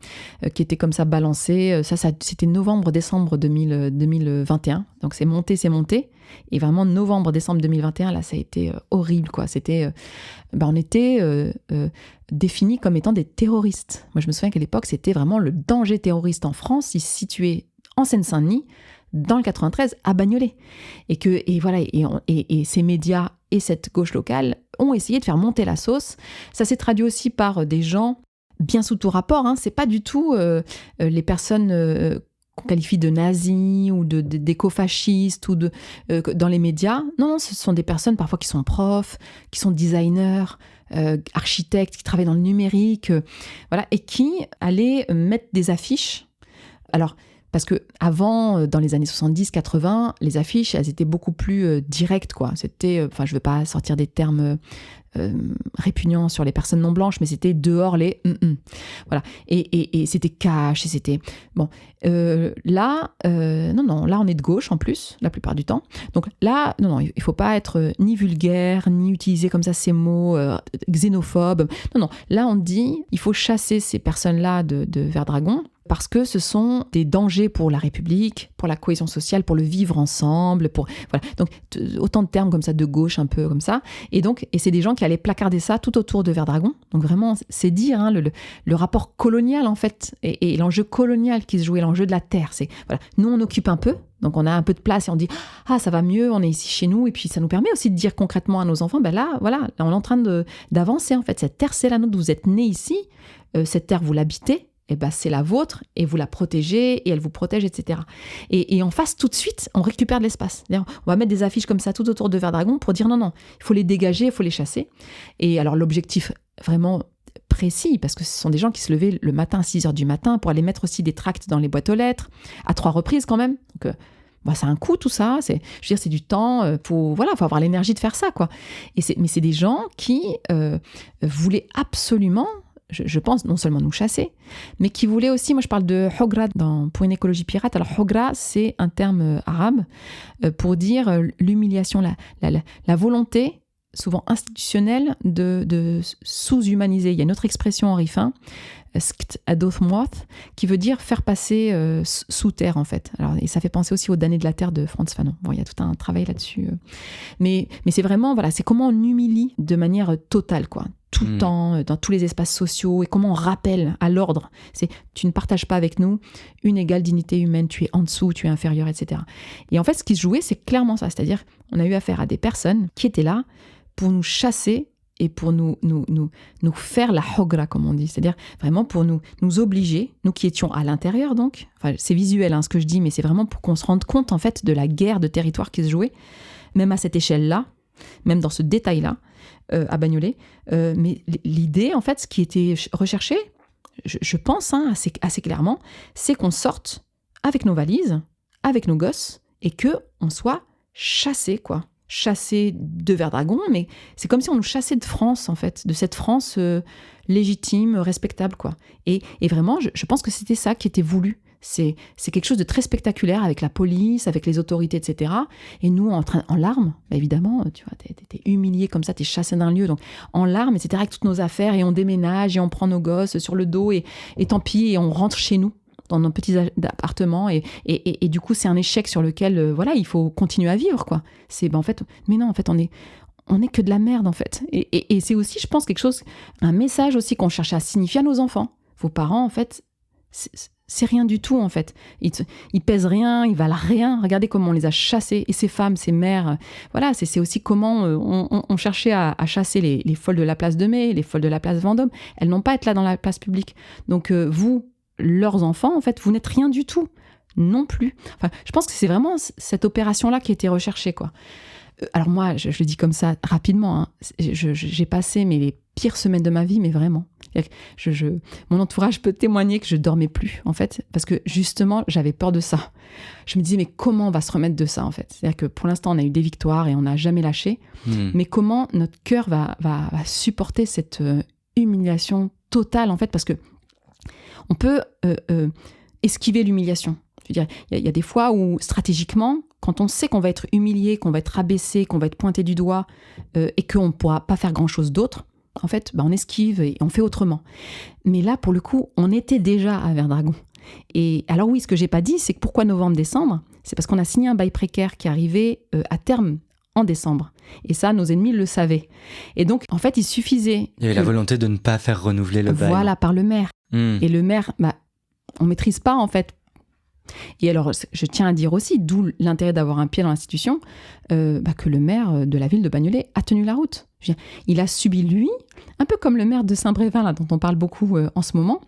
qui était comme ça balancé. Ça c'était novembre-décembre 2021. Donc c'est monté. Et vraiment, novembre-décembre 2021, là, ça a été horrible, quoi. C'était... on était définis comme étant des terroristes. Moi, je me souviens qu'à l'époque, c'était vraiment le danger terroriste en France. Il se situait en Seine-Saint-Denis, dans le 93, à Bagnolet. Et ces médias et cette gauche locale ont essayé de faire monter la sauce. Ça s'est traduit aussi par des gens bien sous tout rapport. C'est pas du tout les personnes... qu'on qualifie de nazis ou d'éco-fascistes ou dans les médias. Non, ce sont des personnes parfois qui sont profs, qui sont designers, architectes, qui travaillent dans le numérique, voilà, et qui allaient mettre des affiches. Alors, parce que avant, dans les années 70-80, les affiches, elles étaient beaucoup plus directes, quoi. C'était, je ne veux pas sortir des termes répugnant sur les personnes non blanches, mais c'était dehors les voilà, et c'était cash, et c'était bon. Là on est de gauche en plus la plupart du temps, donc là il faut pas être ni vulgaire ni utiliser comme ça ces mots xénophobes. Non, là on dit il faut chasser ces personnes là de Verdragon, parce que ce sont des dangers pour la République, pour la cohésion sociale, pour le vivre ensemble, voilà. Donc autant de termes comme ça de gauche, un peu comme ça. Et c'est des gens qui allaient placarder ça tout autour de Verdragon. Donc vraiment, c'est dire le rapport colonial en fait, et l'enjeu colonial qui se jouait, l'enjeu de la terre. C'est voilà, nous on occupe un peu. Donc on a un peu de place et on dit ça va mieux, on est ici chez nous, et puis ça nous permet aussi de dire concrètement à nos enfants là on est en train d'avancer en fait, cette terre c'est la nôtre, vous êtes nés ici, cette terre vous l'habitez. C'est la vôtre et vous la protégez et elle vous protège, etc. Et en face, tout de suite, on récupère de l'espace. C'est-à-dire, on va mettre des affiches comme ça tout autour de Verdragon pour dire non, il faut les dégager, il faut les chasser. Et alors l'objectif vraiment précis, parce que ce sont des gens qui se levaient le matin à 6h du matin pour aller mettre aussi des tracts dans les boîtes aux lettres, à 3 reprises quand même. Donc, ça a un coût tout ça, c'est du temps, faut avoir l'énergie de faire ça, quoi. Mais c'est des gens qui voulaient absolument... Je pense non seulement nous chasser, mais qui voulait aussi, moi je parle de Hogra pour une écologie pirate. Alors Hogra, c'est un terme arabe pour dire l'humiliation, la volonté, souvent institutionnelle, de sous-humaniser. Il y a une autre expression en rifin, Skt Adothmoth, qui veut dire faire passer sous terre en fait. Alors, et ça fait penser aussi aux damnés de la terre de Frantz Fanon. Bon, il y a tout un travail là-dessus. Mais c'est vraiment, c'est comment on humilie de manière totale, quoi. tout le temps, dans tous les espaces sociaux, et comment on rappelle à l'ordre. C'est tu ne partages pas avec nous une égale dignité humaine, tu es en dessous, tu es inférieur, etc. Et en fait, ce qui se jouait, c'est clairement ça. C'est-à-dire, on a eu affaire à des personnes qui étaient là pour nous chasser et pour nous faire la hogra, comme on dit. C'est-à-dire vraiment pour nous obliger, nous qui étions à l'intérieur donc, enfin c'est visuel ce que je dis, mais c'est vraiment pour qu'on se rende compte en fait de la guerre de territoire qui se jouait, même à cette échelle-là, même dans ce détail-là, à Bagnolet. Mais l'idée, en fait, ce qui était recherché, je pense assez clairement, c'est qu'on sorte avec nos valises, avec nos gosses, et qu'on soit chassés, quoi. Chassés de Verdragon, mais c'est comme si on nous chassait de France, en fait, de cette France légitime, respectable, quoi. Et vraiment, je pense que c'était ça qui était voulu. C'est quelque chose de très spectaculaire avec la police, avec les autorités, etc. Et nous, en larmes, bah évidemment, tu vois, t'es humilié comme ça, t'es chassé d'un lieu, donc en larmes, etc., avec toutes nos affaires, et on déménage, et on prend nos gosses sur le dos, et tant pis, et on rentre chez nous, dans nos petits appartements, et du coup, c'est un échec sur lequel, voilà, il faut continuer à vivre, quoi. En fait, mais non, en fait, on est que de la merde, en fait. Et c'est aussi, je pense, un message aussi qu'on cherche à signifier à nos enfants. Vos parents, en fait, c'est rien du tout, en fait. Ils pèsent rien, ils valent rien. Regardez comment on les a chassés. Et ces femmes, ces mères, voilà, c'est aussi comment on cherchait à chasser les folles de la place de Mai, les folles de la place Vendôme. Elles n'ont pas à être là dans la place publique. Donc vous, leurs enfants, en fait, vous n'êtes rien du tout non plus. Enfin, je pense que c'est vraiment cette opération-là qui a été recherchée, quoi. Alors moi, je le dis comme ça rapidement, j'ai passé les pires semaines de ma vie, mais vraiment. Mon entourage peut témoigner que je dormais plus, en fait, parce que justement, j'avais peur de ça. Je me disais, mais comment on va se remettre de ça, en fait? C'est-à-dire que pour l'instant, on a eu des victoires et on n'a jamais lâché, mais comment notre cœur va supporter cette humiliation totale, en fait, parce que on peut esquiver l'humiliation. Je veux dire, il y a des fois où, stratégiquement, quand on sait qu'on va être humilié, qu'on va être abaissé, qu'on va être pointé du doigt et qu'on ne pourra pas faire grand-chose d'autre, en fait, on esquive et on fait autrement. Mais là, pour le coup, on était déjà à Verdragon. Et alors oui, ce que j'ai pas dit, c'est que pourquoi novembre-décembre ? C'est parce qu'on a signé un bail précaire qui arrivait à terme en décembre. Et ça, nos ennemis le savaient. Et donc, en fait, il suffisait... Il y avait la volonté de ne pas faire renouveler le bail. Voilà, par le maire. Et le maire, on maîtrise pas, en fait. Et alors, je tiens à dire aussi, d'où l'intérêt d'avoir un pied dans l'institution, que le maire de la ville de Bagnolet a tenu la route. Il a subi, lui, un peu comme le maire de Saint-Brévin, là, dont on parle beaucoup en ce moment,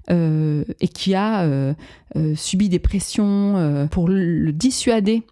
et qui a subi des pressions pour le dissuader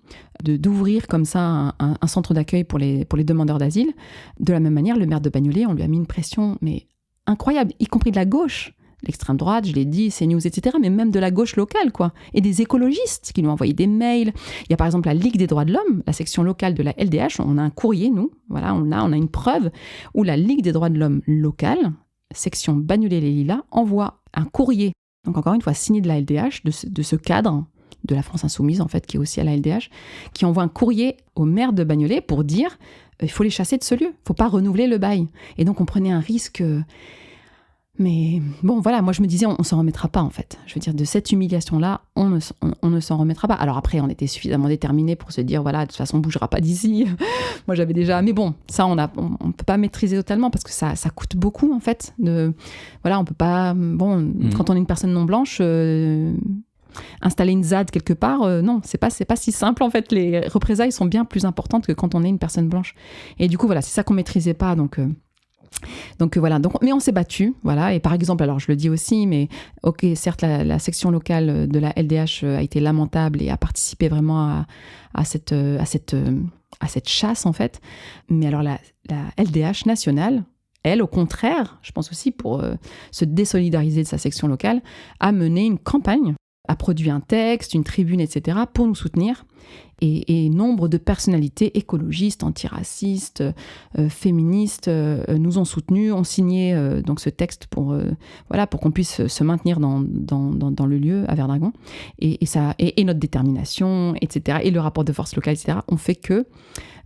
d'ouvrir comme ça un centre d'accueil pour les demandeurs d'asile. De la même manière, le maire de Bagnolet, on lui a mis une pression mais incroyable, y compris de la gauche. L'extrême droite, je l'ai dit, CNews, etc., mais même de la gauche locale, quoi. Et des écologistes qui lui ont envoyé des mails. Il y a par exemple la Ligue des droits de l'homme, la section locale de la LDH. On a un courrier, nous, voilà, on a une preuve où la Ligue des droits de l'homme locale, section Bagnolet-les-Lilas, envoie un courrier, donc encore une fois signé de la LDH, de ce cadre de la France Insoumise, en fait, qui est aussi à la LDH, qui envoie un courrier au maire de Bagnolet pour dire il faut les chasser de ce lieu, il ne faut pas renouveler le bail. Et donc on prenait un risque... Mais bon, voilà, moi je me disais, on s'en remettra pas, en fait. Je veux dire, de cette humiliation-là, on ne s'en remettra pas. Alors après, on était suffisamment déterminés pour se dire, voilà, de toute façon, on bougera pas d'ici. Moi, j'avais déjà... Mais bon, ça, on peut pas maîtriser totalement parce que ça coûte beaucoup, en fait. Voilà, on peut pas... Bon, quand on est une personne non blanche... installer une ZAD quelque part, non, c'est pas si simple, en fait. Les représailles sont bien plus importantes que quand on est une personne blanche. Et du coup, voilà, c'est ça qu'on maîtrisait pas, donc voilà, mais on s'est battu, voilà. Et par exemple, alors je le dis aussi, mais ok, certes la section locale de la LDH a été lamentable et a participé vraiment à cette chasse, en fait. Mais alors la LDH nationale, elle, au contraire, je pense aussi pour se désolidariser de sa section locale, a mené une campagne, a produit un texte, une tribune, etc., pour nous soutenir. Et nombre de personnalités écologistes, antiracistes, féministes nous ont soutenus, ont signé donc ce texte pour qu'on puisse se maintenir dans le lieu à Verdragon. Et notre détermination, etc., et le rapport de force locale, etc., ont fait que...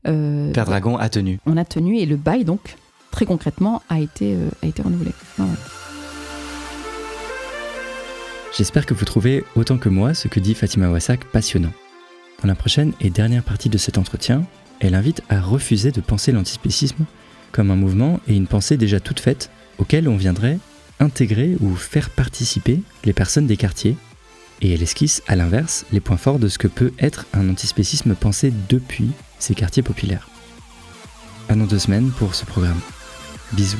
Verdragon a tenu. On a tenu, et le bail, donc, très concrètement, a été renouvelé. Voilà. J'espère que vous trouvez autant que moi ce que dit Fatima Wassak passionnant. Dans la prochaine et dernière partie de cet entretien, elle invite à refuser de penser l'antispécisme comme un mouvement et une pensée déjà toute faite auquel on viendrait intégrer ou faire participer les personnes des quartiers. Et elle esquisse, à l'inverse, les points forts de ce que peut être un antispécisme pensé depuis ces quartiers populaires. À dans 2 semaines pour ce programme. Bisous.